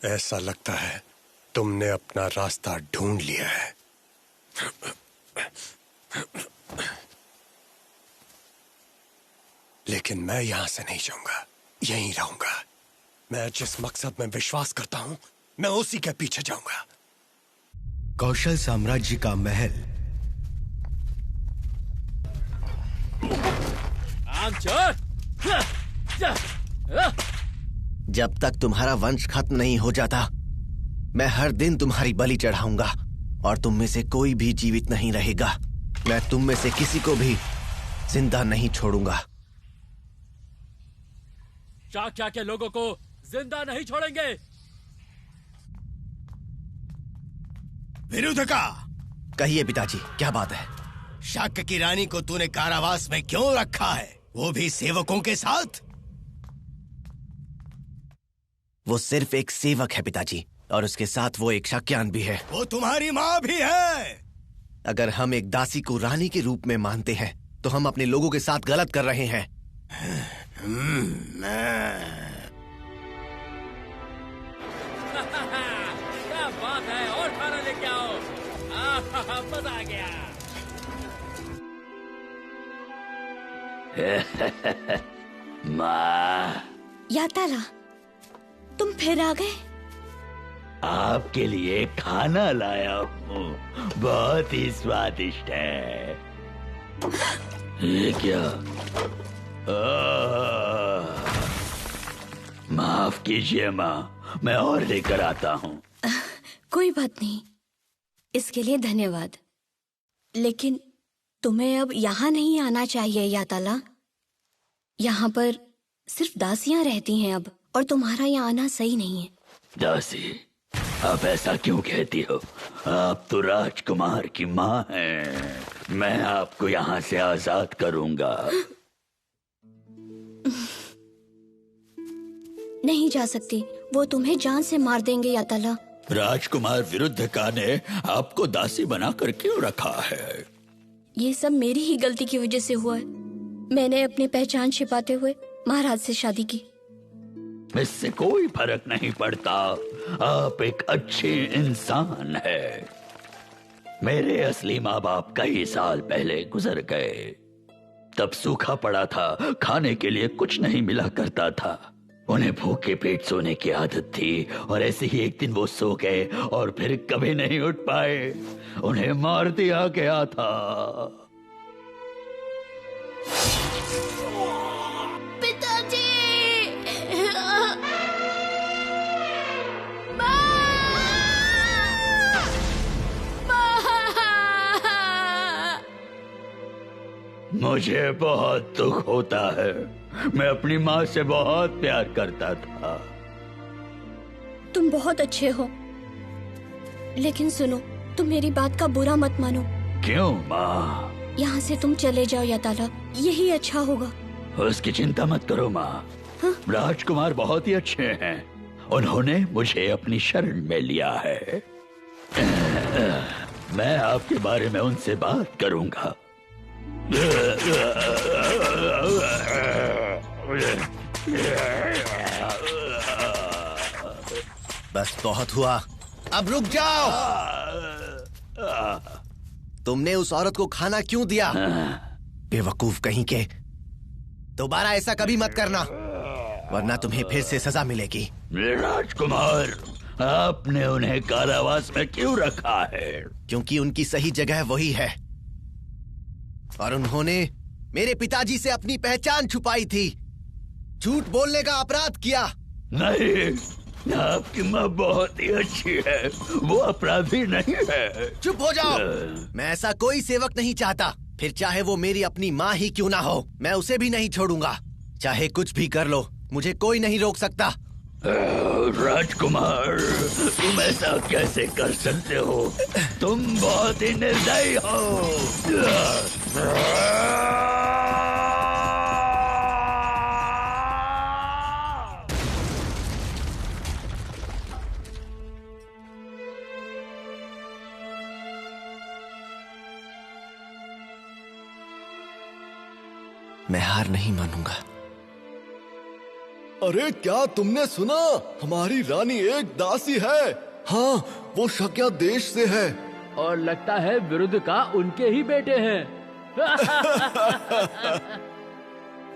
ऐसा लगता है तुमने अपना रास्ता ढूंढ लिया है। लेकिन मैं यहां से नहीं जाऊंगा, यहीं रहूंगा। मैं जिस मकसद में विश्वास करता हूं, मैं उसी के पीछे जाऊंगा। कौशल साम्राज्य का महल। जब तक तुम्हारा वंश खत्म नहीं हो जाता, मैं हर दिन तुम्हारी बलि चढ़ाऊंगा और तुम में से कोई भी जीवित नहीं रहेगा। मैं तुम में से किसी को भी जिंदा नहीं छोड़ूंगा। चाक्या के लोगों को जिंदा नहीं छोड़ेंगे। विरुद्धका, कहिए पिताजी, क्या बात है? शाक्य की रानी को तूने कारावास में क्यों रखा है, वो भी सेवकों के साथ? वो सिर्फ एक सेवक है पिताजी, और उसके साथ वो एक शाक्यान भी है। वो तुम्हारी माँ भी है। अगर हम एक दासी को रानी के रूप में मानते हैं तो हम अपने लोगों के साथ गलत कर रहे हैं। क्या बात है, और खाना लेके आओ। मजा आ गया। माँ, याताला, तुम फिर आ गए? आपके लिए खाना लाया हूँ, बहुत ही स्वादिष्ट है। ये क्या? माफ कीजिए माँ, मैं और लेकर आता हूँ। कोई बात नहीं, इसके लिए धन्यवाद। लेकिन तुम्हें अब यहाँ नहीं आना चाहिए याताला। यहाँ पर सिर्फ दासियाँ रहती हैं अब, और तुम्हारा यहाँ आना सही नहीं है। दासी, आप ऐसा क्यों कहती हो? आप तो राजकुमार की माँ हैं। मैं आपको यहाँ से आजाद करूँगा। नहीं जा सकती, वो तुम्हें जान से मार देंगे याताला। राजकुमार विरुद्धका ने आपको दासी बनाकर क्यों रखा है? ये सब मेरी ही गलती की वजह से हुआ है। मैंने अपनी पहचान छिपाते हुए महाराज से शादी की। इससे कोई फर्क नहीं पड़ता, आप एक अच्छे इंसान है। मेरे असली माँ बाप कई साल पहले गुजर गए। तब सूखा पड़ा था, खाने के लिए कुछ नहीं मिला करता था। उन्हें भूखे पेट सोने की आदत थी, और ऐसे ही एक दिन वो सो गए और फिर कभी नहीं उठ पाए। उन्हें मार दिया गया था। पिताजी! मुझे बहुत दुख होता है। मैं अपनी माँ से बहुत प्यार करता था। तुम बहुत अच्छे हो, लेकिन सुनो, तुम मेरी बात का बुरा मत मानो। क्यों माँ? यहाँ से तुम चले जाओ याताला, यही अच्छा होगा। उसकी चिंता मत करो माँ। राजकुमार बहुत ही अच्छे हैं। उन्होंने मुझे अपनी शरण में लिया है। मैं आपके बारे में उनसे बात करूंगा। बस बहुत हुआ, अब रुक जाओ। तुमने उस औरत को खाना क्यों दिया? बेवकूफ कहीं के। दोबारा ऐसा कभी मत करना, वरना तुम्हें फिर से सजा मिलेगी। राजकुमार, आपने उन्हें कारावास में क्यों रखा है? क्योंकि उनकी सही जगह वही है, और उन्होंने मेरे पिताजी से अपनी पहचान छुपाई थी। झूठ बोलने का अपराध किया। नहीं, आपकी माँ बहुत ही अच्छी है, वो अपराधी नहीं है। चुप हो जाओ। मैं ऐसा कोई सेवक नहीं चाहता, फिर चाहे वो मेरी अपनी माँ ही क्यों ना हो। मैं उसे भी नहीं छोड़ूंगा, चाहे कुछ भी कर लो, मुझे कोई नहीं रोक सकता। राजकुमार, तुम ऐसा कैसे कर सकते हो? तुम बहुत ही निर्दयी हो। मैं हार नहीं मानूंगा। अरे क्या तुमने सुना? हमारी रानी एक दासी है। हाँ, वो शक्या देश से है। और लगता है विरुद्ध का उनके ही बेटे हैं।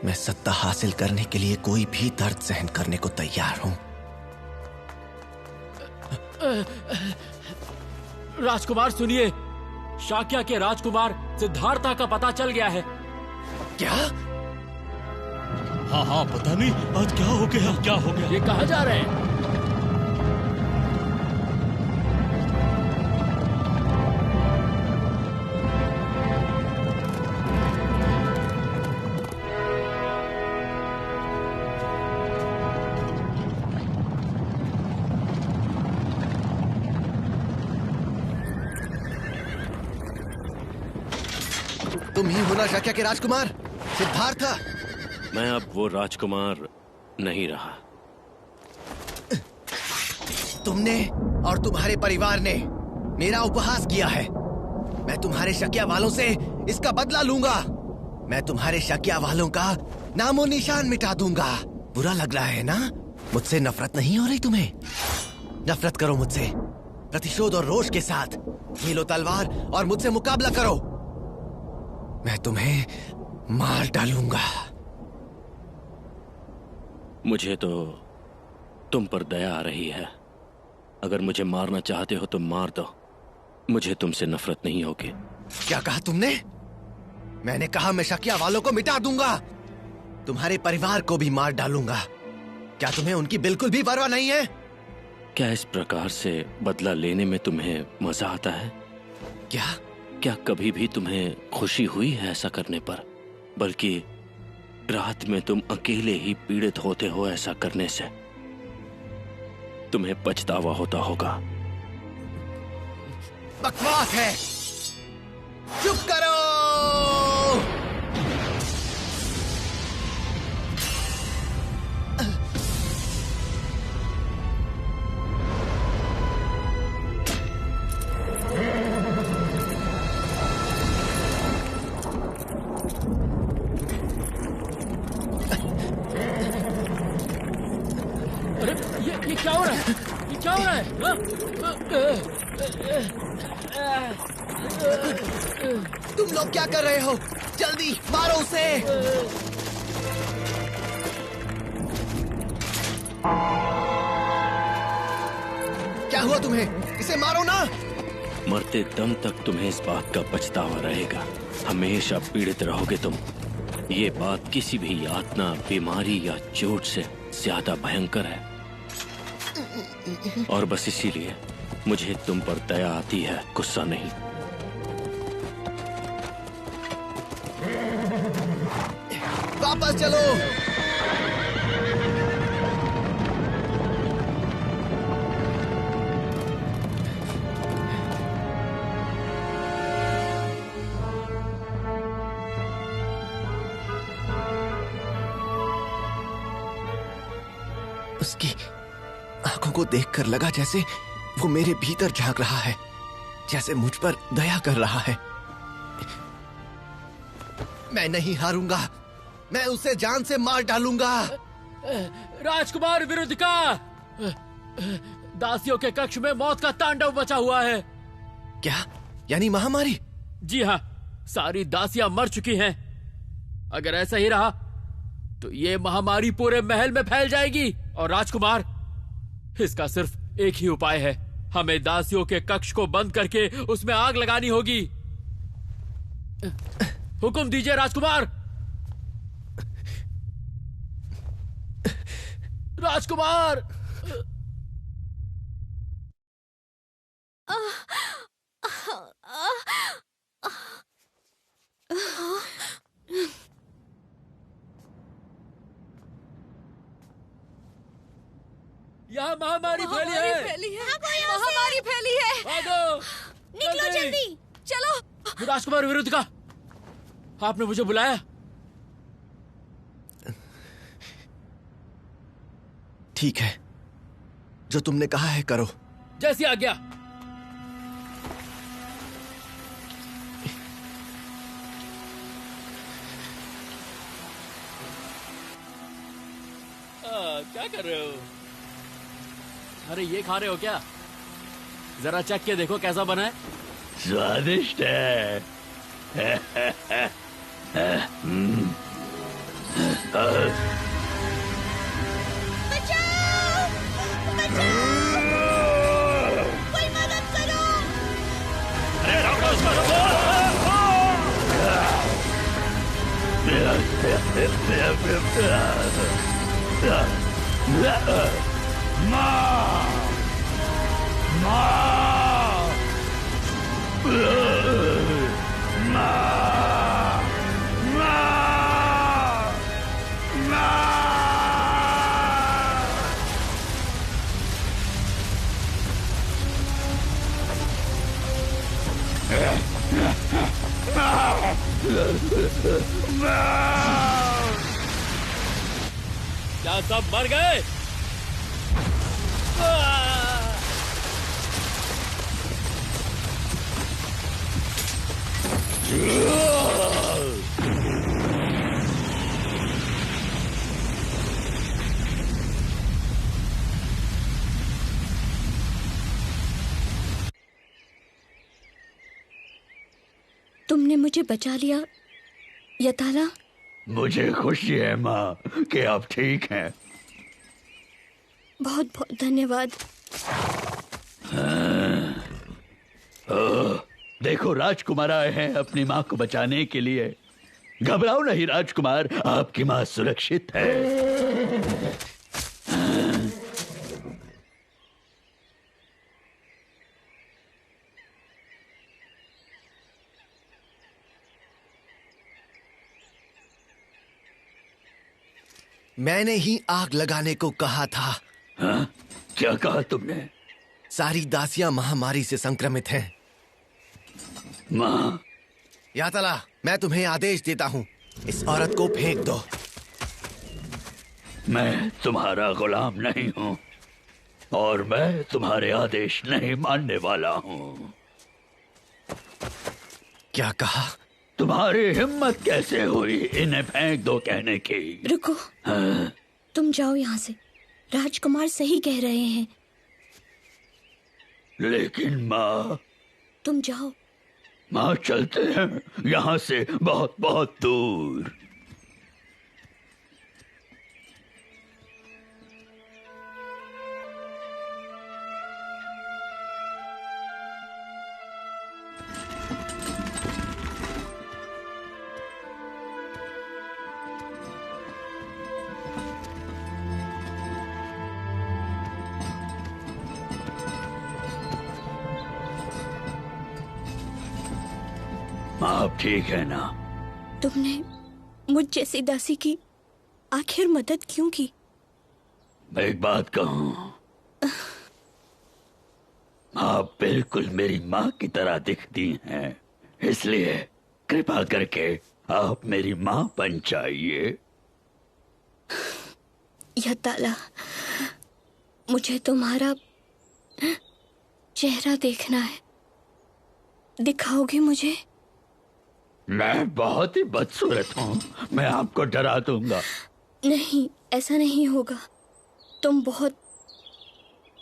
मैं सत्ता हासिल करने के लिए कोई भी दर्द सहन करने को तैयार हूं। राजकुमार सुनिए, शाक्या के राजकुमार सिद्धार्था का पता चल गया है। क्या? हाँ हाँ, पता नहीं आज क्या हो गया, क्या हो गया। ये कहाँ जा रहे हैं? तुम ही हो ना शाक्या के राजकुमार सिद्धार्था? मैं अब वो राजकुमार नहीं रहा। तुमने और तुम्हारे परिवार ने मेरा उपहास किया है। मैं तुम्हारे शकिया वालों से इसका बदला लूंगा। मैं तुम्हारे शकिया वालों का नामो निशान मिटा दूंगा। बुरा लग रहा है ना? मुझसे नफरत नहीं हो रही तुम्हें? नफरत करो मुझसे। प्रतिशोध और रोष के साथ ये लो तलवार और मुझसे मुकाबला करो। मैं तुम्हें मार डालूंगा। मुझे तो तुम पर दया आ रही है। अगर मुझे मारना चाहते हो तो मार दो, मुझे तुमसे नफरत नहीं होगी। क्या कहा तुमने? मैंने कहा मैं शकिया वालों को मिटा दूंगा, तुम्हारे परिवार को भी मार डालूंगा। क्या तुम्हें उनकी बिल्कुल भी परवाह नहीं है? क्या इस प्रकार से बदला लेने में तुम्हें मजा आता है? क्या कभी भी तुम्हें खुशी हुई है ऐसा करने पर? बल्कि रात में तुम अकेले ही पीड़ित होते हो ऐसा करने से। तुम्हें पछतावा होता होगा। बकवास है, चुप करो। ये क्या हो रहा है? ये क्या हो रहा है? तुम लोग क्या कर रहे हो? जल्दी मारो उसे। क्या हुआ तुम्हें? इसे मारो ना। मरते दम तक तुम्हें इस बात का पछतावा रहेगा। हमेशा पीड़ित रहोगे तुम। ये बात किसी भी यातना, बीमारी या चोट से ज्यादा भयंकर है। और बस इसीलिए मुझे तुम पर दया आती है, गुस्सा नहीं। वापस चलो। उसकी आंखों को देखकर लगा जैसे वो मेरे भीतर झांक रहा है, जैसे मुझ पर दया कर रहा है। मैं नहीं हारूंगा, मैं उसे जान से मार डालूंगा। राजकुमार विरुद्ध का दासियों के कक्ष में मौत का तांडव मचा हुआ है। क्या? यानी महामारी? जी हाँ, सारी दासियां मर चुकी हैं। अगर ऐसा ही रहा तो ये महामारी पूरे महल में फैल जाएगी। और राजकुमार, इसका सिर्फ एक ही उपाय है। हमें दासियों के कक्ष को बंद करके उसमें आग लगानी होगी। हुक्म दीजिए राजकुमार। राजकुमार! यहाँ महामारी फैली है। महामारी फैली है। भागो, निकलो जल्दी। चलो। राजकुमार विरुद्ध का, आपने मुझे बुलाया? ठीक है, जो तुमने कहा है करो। जैसी आज्ञा। क्या कर रहे हो? अरे ये खा रहे हो क्या? जरा चख के देखो कैसा बना है। स्वादिष्ट है। कोई मदद करो। अरे रोको उसको, रोको। क्या सब मर गए? तुमने मुझे बचा लिया यताला। मुझे खुशी है माँ कि आप ठीक हैं। बहुत बहुत धन्यवाद। देखो राजकुमार आए हैं अपनी माँ को बचाने के लिए। घबराओ नहीं राजकुमार, आपकी माँ सुरक्षित है। मैंने ही आग लगाने को कहा था। हाँ? क्या कहा तुमने? सारी दासियां महामारी से संक्रमित हैं। माँ, यातला, मैं तुम्हें आदेश देता हूँ, इस औरत को फेंक दो। मैं तुम्हारा गुलाम नहीं हूँ और मैं तुम्हारे आदेश नहीं मानने वाला हूँ। क्या कहा? तुम्हारी हिम्मत कैसे हुई इन्हें फेंक दो कहने की? रुको। हाँ? तुम जाओ यहाँ से। राजकुमार सही कह रहे हैं। लेकिन माँ। तुम जाओ। माँ चलते हैं यहाँ से बहुत बहुत दूर। आप ठीक है ना? तुमने मुझ जैसी दासी की आखिर मदद क्यों की? मैं एक बात कहूं, आप बिल्कुल मेरी माँ की तरह दिखती हैं, इसलिए कृपा करके आप मेरी माँ बन जाइए। यताला, मुझे तुम्हारा चेहरा देखना है। दिखाओगे मुझे? मैं बहुत ही बदसूरत हूँ, मैं आपको डरा दूंगा। नहीं, ऐसा नहीं होगा। तुम बहुत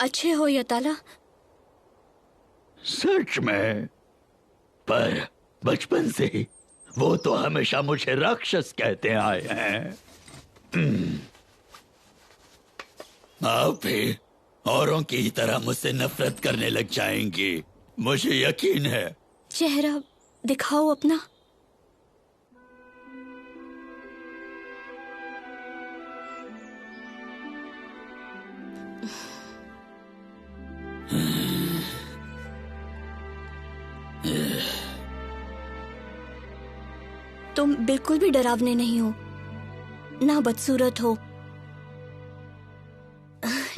अच्छे हो यताला। सच में? पर बचपन से ही वो तो हमेशा मुझे राक्षस कहते आए हैं। आप भी औरों की तरह मुझसे नफरत करने लग जाएंगी, मुझे यकीन है। चेहरा दिखाओ अपना। तुम बिल्कुल भी डरावने नहीं हो, ना बदसूरत हो।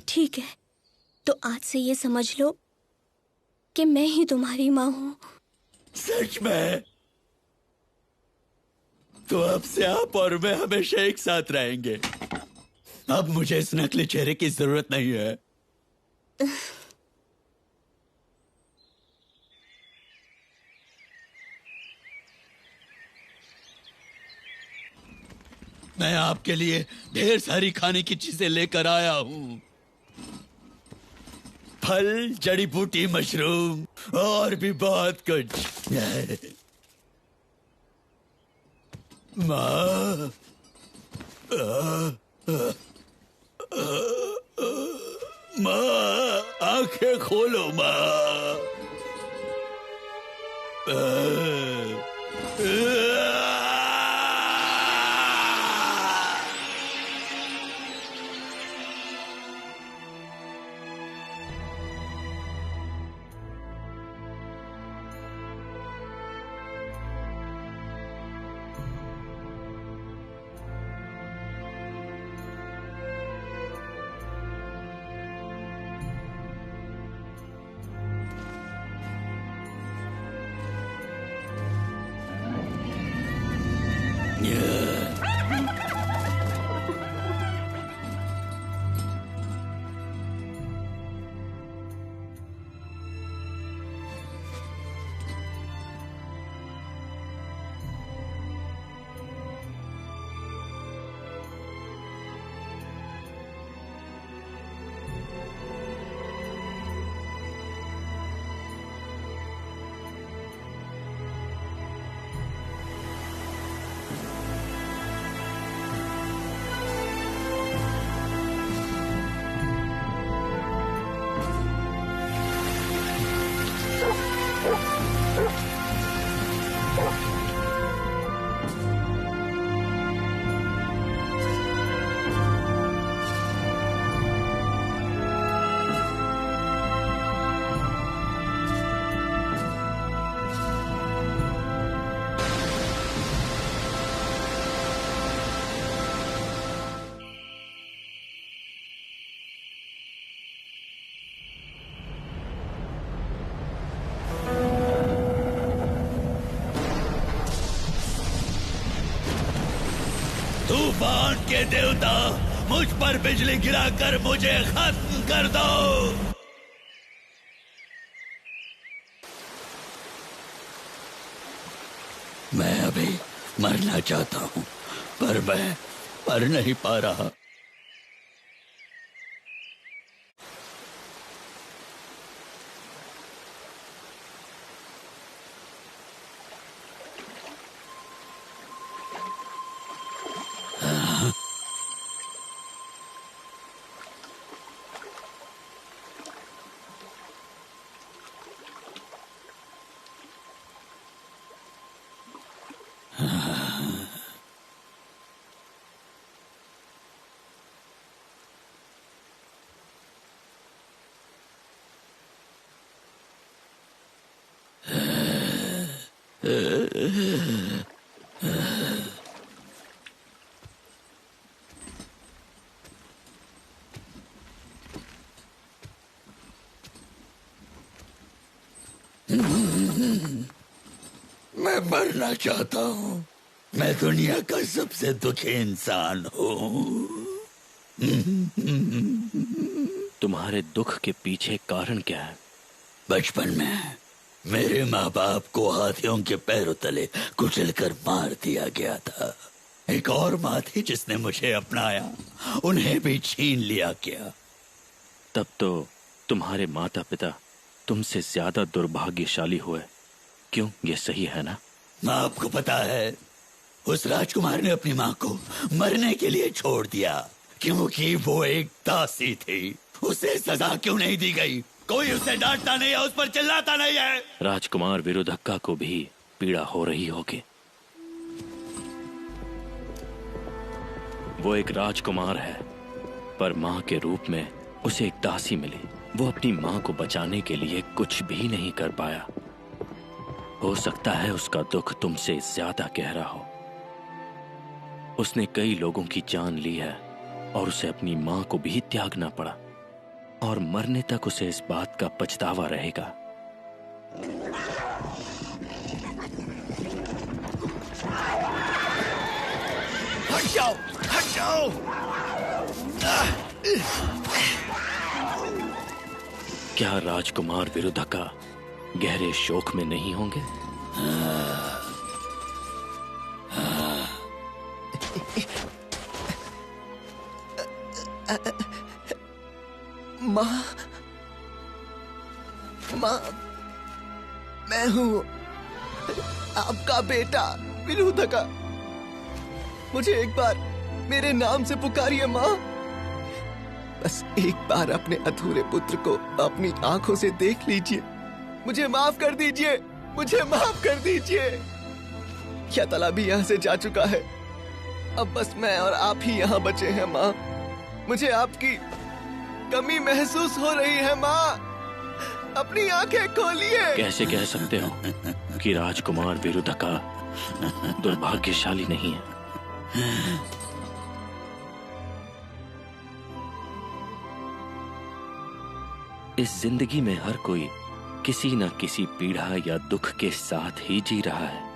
ठीक है, तो आज से ये समझ लो कि मैं ही तुम्हारी माँ हूँ। सच में? तो अब से आप और मैं हमेशा एक साथ रहेंगे। अब मुझे इस नकली चेहरे की जरूरत नहीं है। मैं आपके लिए ढेर सारी खाने की चीजें लेकर आया हूँ। फल, जड़ी बूटी, मशरूम और भी बहुत कुछ। माँ, माँ, आंखें खोलो माँ। तूफान के देवता, मुझ पर बिजली गिराकर मुझे खत्म कर दो। मैं अभी मरना चाहता हूँ, पर मैं मर नहीं पा रहा। मैं मरना चाहता हूँ। मैं दुनिया का सबसे दुखी इंसान हूँ। तुम्हारे दुख के पीछे कारण क्या है? बचपन में मेरे माँ बाप को हाथियों के पैरों तले कुचलकर मार दिया गया था। एक और माँ थी जिसने मुझे अपनाया, उन्हें भी छीन लिया गया। तब तो तुम्हारे माता पिता तुमसे ज्यादा दुर्भाग्यशाली हुए। क्यों, ये सही है ना? माँ, आपको पता है, उस राजकुमार ने अपनी माँ को मरने के लिए छोड़ दिया क्योंकि वो एक दासी थी। उसे सजा क्यों नहीं दी गई? कोई उसे डांटता नहीं है, उस पर चिल्लाता नहीं है। राजकुमार विरुधक्का को भी पीड़ा हो रही होगी। वो एक राजकुमार है, पर माँ के रूप में उसे एक दासी मिली। वो अपनी माँ को बचाने के लिए कुछ भी नहीं कर पाया। हो सकता है उसका दुख तुमसे ज्यादा गहरा हो। उसने कई लोगों की जान ली है और उसे अपनी माँ को भी त्यागना पड़ा, और मरने तक उसे इस बात का पछतावा रहेगा। हट जाओ, हट जाओ। क्या राजकुमार विरुधक्का गहरे शोक में नहीं होंगे? माँ, माँ, मैं हूँ आपका बेटा विरुधका। मुझे एक बार मेरे नाम से पुकारिए माँ। बस एक बार अपने अधूरे पुत्र को अपनी आंखों से देख लीजिए। मुझे माफ कर दीजिए, मुझे माफ कर दीजिए। क्या ताला भी यहाँ से जा चुका है। अब बस मैं और आप ही यहाँ बचे हैं माँ। मुझे आपकी कमी महसूस हो रही है माँ। अपनी आंखें खोलिए। कैसे कह सकते हो कि राजकुमार विरुधका दुर्भाग्यशाली नहीं है? इस जिंदगी में हर कोई किसी न किसी पीड़ा या दुख के साथ ही जी रहा है।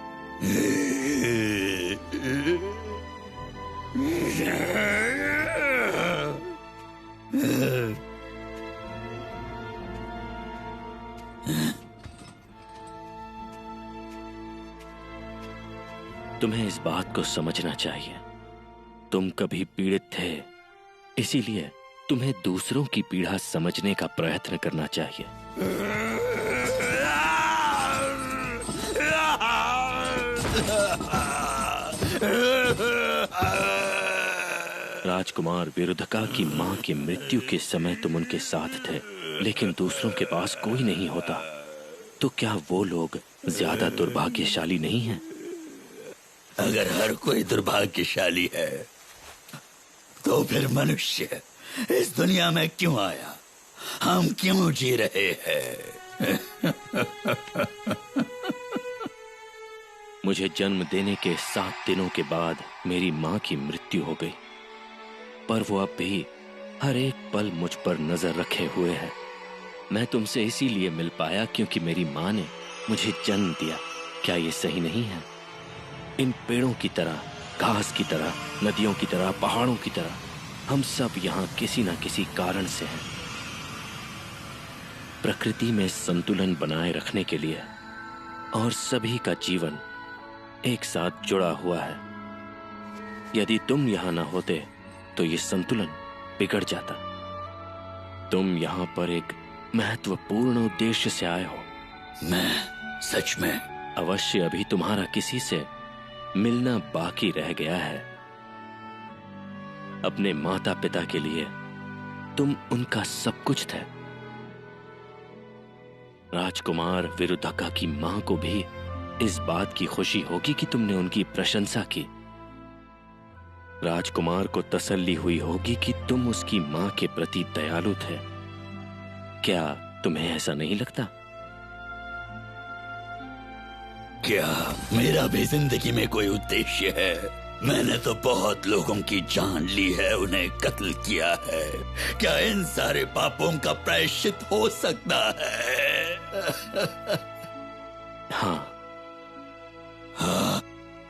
तुम्हें इस बात को समझना चाहिए। तुम कभी पीड़ित थे, इसीलिए तुम्हें दूसरों की पीड़ा समझने का प्रयत्न करना चाहिए। राजकुमार विरुधका की मां की मृत्यु के समय तुम उनके साथ थे, लेकिन दूसरों के पास कोई नहीं होता। तो क्या वो लोग ज्यादा दुर्भाग्यशाली नहीं हैं? अगर हर कोई दुर्भाग्यशाली है तो फिर मनुष्य इस दुनिया में क्यों आया? हम क्यों जी रहे हैं? मुझे जन्म देने के 7 दिनों के बाद मेरी मां की मृत्यु हो गई, पर वो अब भी हर एक पल मुझ पर नजर रखे हुए है। मैं तुमसे इसीलिए मिल पाया क्योंकि मेरी मां ने मुझे जन्म दिया। क्या ये सही नहीं है? इन पेड़ों की तरह, घास की तरह, नदियों की तरह, पहाड़ों की तरह हम सब यहाँ किसी न किसी कारण से हैं। प्रकृति में संतुलन बनाए रखने के लिए और सभी का जीवन एक साथ जुड़ा हुआ है। यदि तुम यहाँ न होते तो ये संतुलन बिगड़ जाता। तुम यहाँ पर एक महत्वपूर्ण उद्देश्य से आए हो। मैं सच में? अवश्य अभी तुम्हारा किसी से मिलना बाकी रह गया है। अपने माता पिता के लिए तुम उनका सब कुछ थे। राजकुमार विरुधका की मां को भी इस बात की खुशी होगी कि तुमने उनकी प्रशंसा की। राजकुमार को तसल्ली हुई होगी कि तुम उसकी मां के प्रति दयालु थे। क्या तुम्हें ऐसा नहीं लगता? क्या मेरा भी जिंदगी में कोई उद्देश्य है? मैंने तो बहुत लोगों की जान ली है, उन्हें कत्ल किया है। क्या इन सारे पापों का प्रायश्चित हो सकता है? हाँ। हाँ,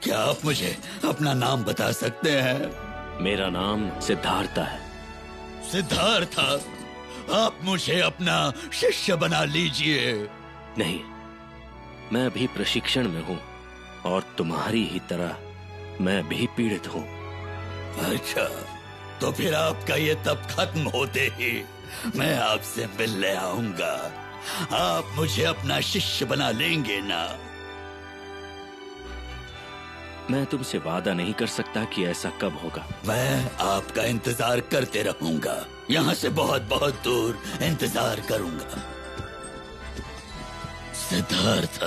क्या आप मुझे अपना नाम बता सकते हैं? मेरा नाम सिद्धार्थ है। सिद्धार्थ, आप मुझे अपना शिष्य बना लीजिए। नहीं, मैं भी प्रशिक्षण में हूँ और तुम्हारी ही तरह मैं भी पीड़ित हूँ। अच्छा, तो फिर आपका ये तप खत्म होते ही मैं आपसे मिलने आऊंगा। आप मुझे अपना शिष्य बना लेंगे ना? मैं तुमसे वादा नहीं कर सकता कि ऐसा कब होगा। मैं आपका इंतजार करते रहूंगा, यहाँ से बहुत बहुत दूर इंतजार करूंगा। सिद्धार्थ,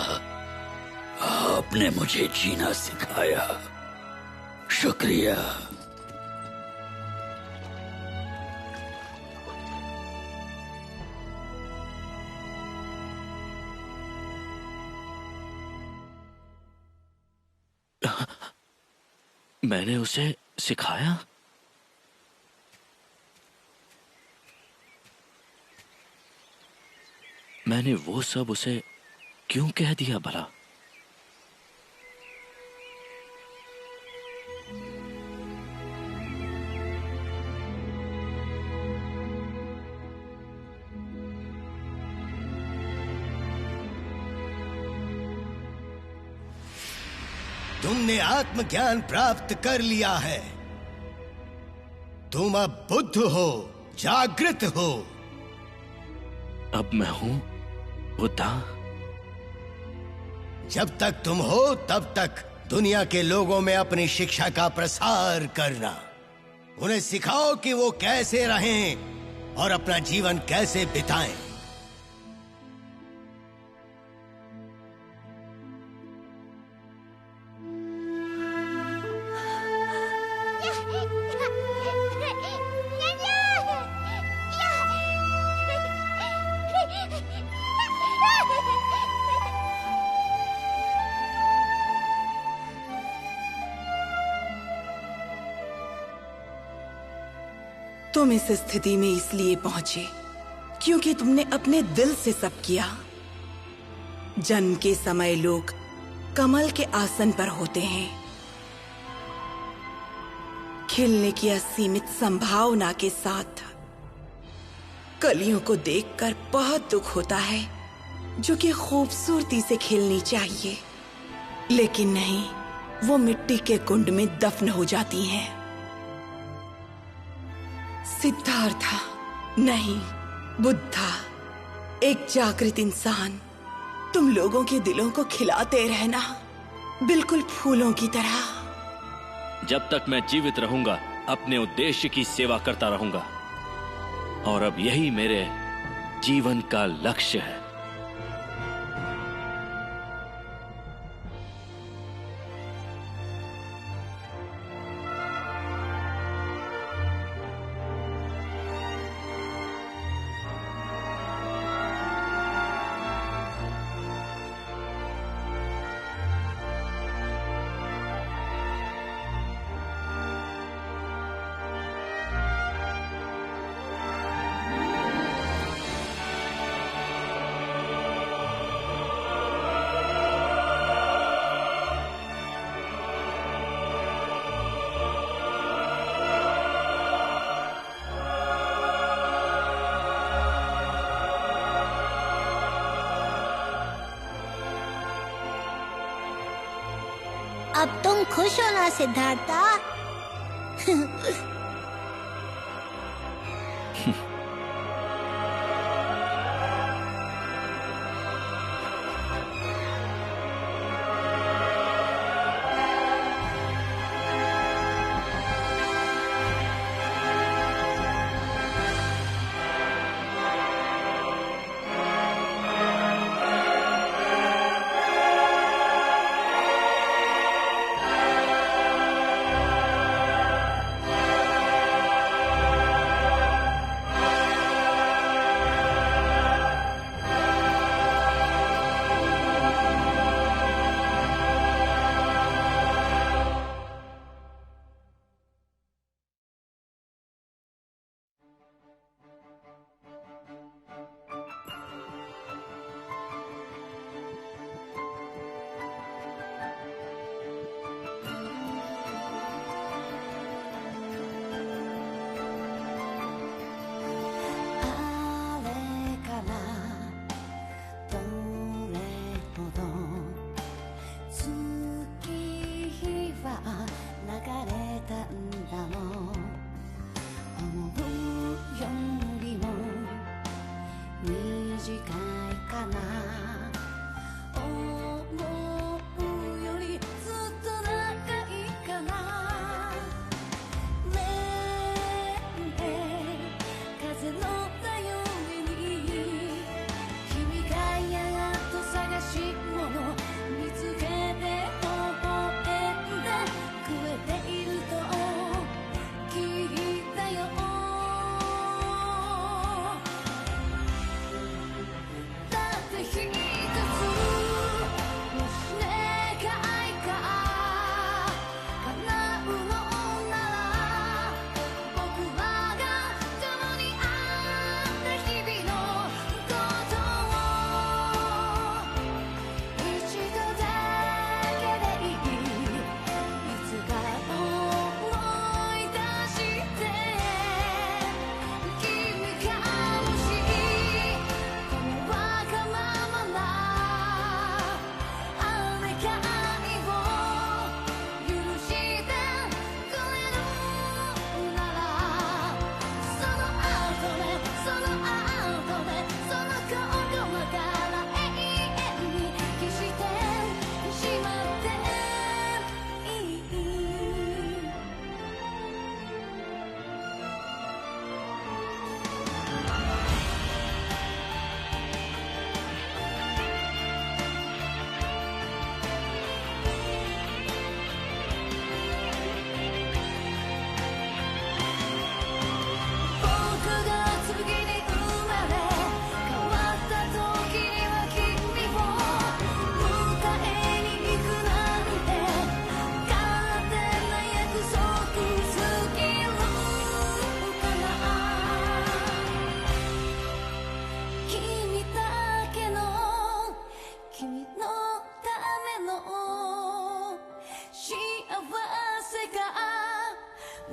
आपने मुझे जीना सिखाया, शुक्रिया। मैंने उसे सिखाया? मैंने वो सब उसे क्यों कह दिया भला? तुमने आत्मज्ञान प्राप्त कर लिया है। तुम अब बुद्ध हो, जागृत हो। अब मैं हूं बुद्धा। जब तक तुम हो तब तक दुनिया के लोगों में अपनी शिक्षा का प्रसार करना। उन्हें सिखाओ कि वो कैसे रहें और अपना जीवन कैसे बिताएं। तुम इस स्थिति में इसलिए पहुंचे क्योंकि तुमने अपने दिल से सब किया। जन्म के समय लोग कमल के आसन पर होते हैं। खिलने की असीमित संभावना के साथ कलियों को देखकर बहुत दुख होता है, जो कि खूबसूरती से खिलनी चाहिए, लेकिन नहीं, वो मिट्टी के कुंड में दफन हो जाती हैं। सिद्धार्था नहीं, बुद्धा, एक जागृत इंसान, तुम लोगों के दिलों को खिलाते रहना, बिल्कुल फूलों की तरह। जब तक मैं जीवित रहूंगा अपने उद्देश्य की सेवा करता रहूंगा, और अब यही मेरे जीवन का लक्ष्य है। अब तुम खुश हो ना सिद्धार्था?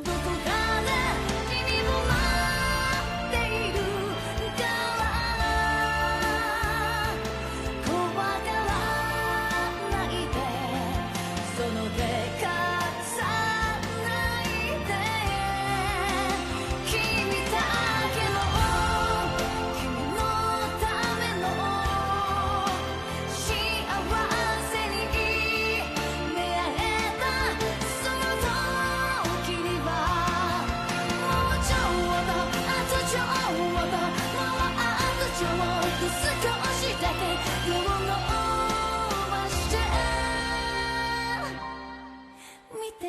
どこかで君を待っているから怖がらないでその手貸さないで君だけの君のための幸せに出会えたその時にはもうちょうどあとちょうどもうあとちょうど少しだけ手を伸ばして見て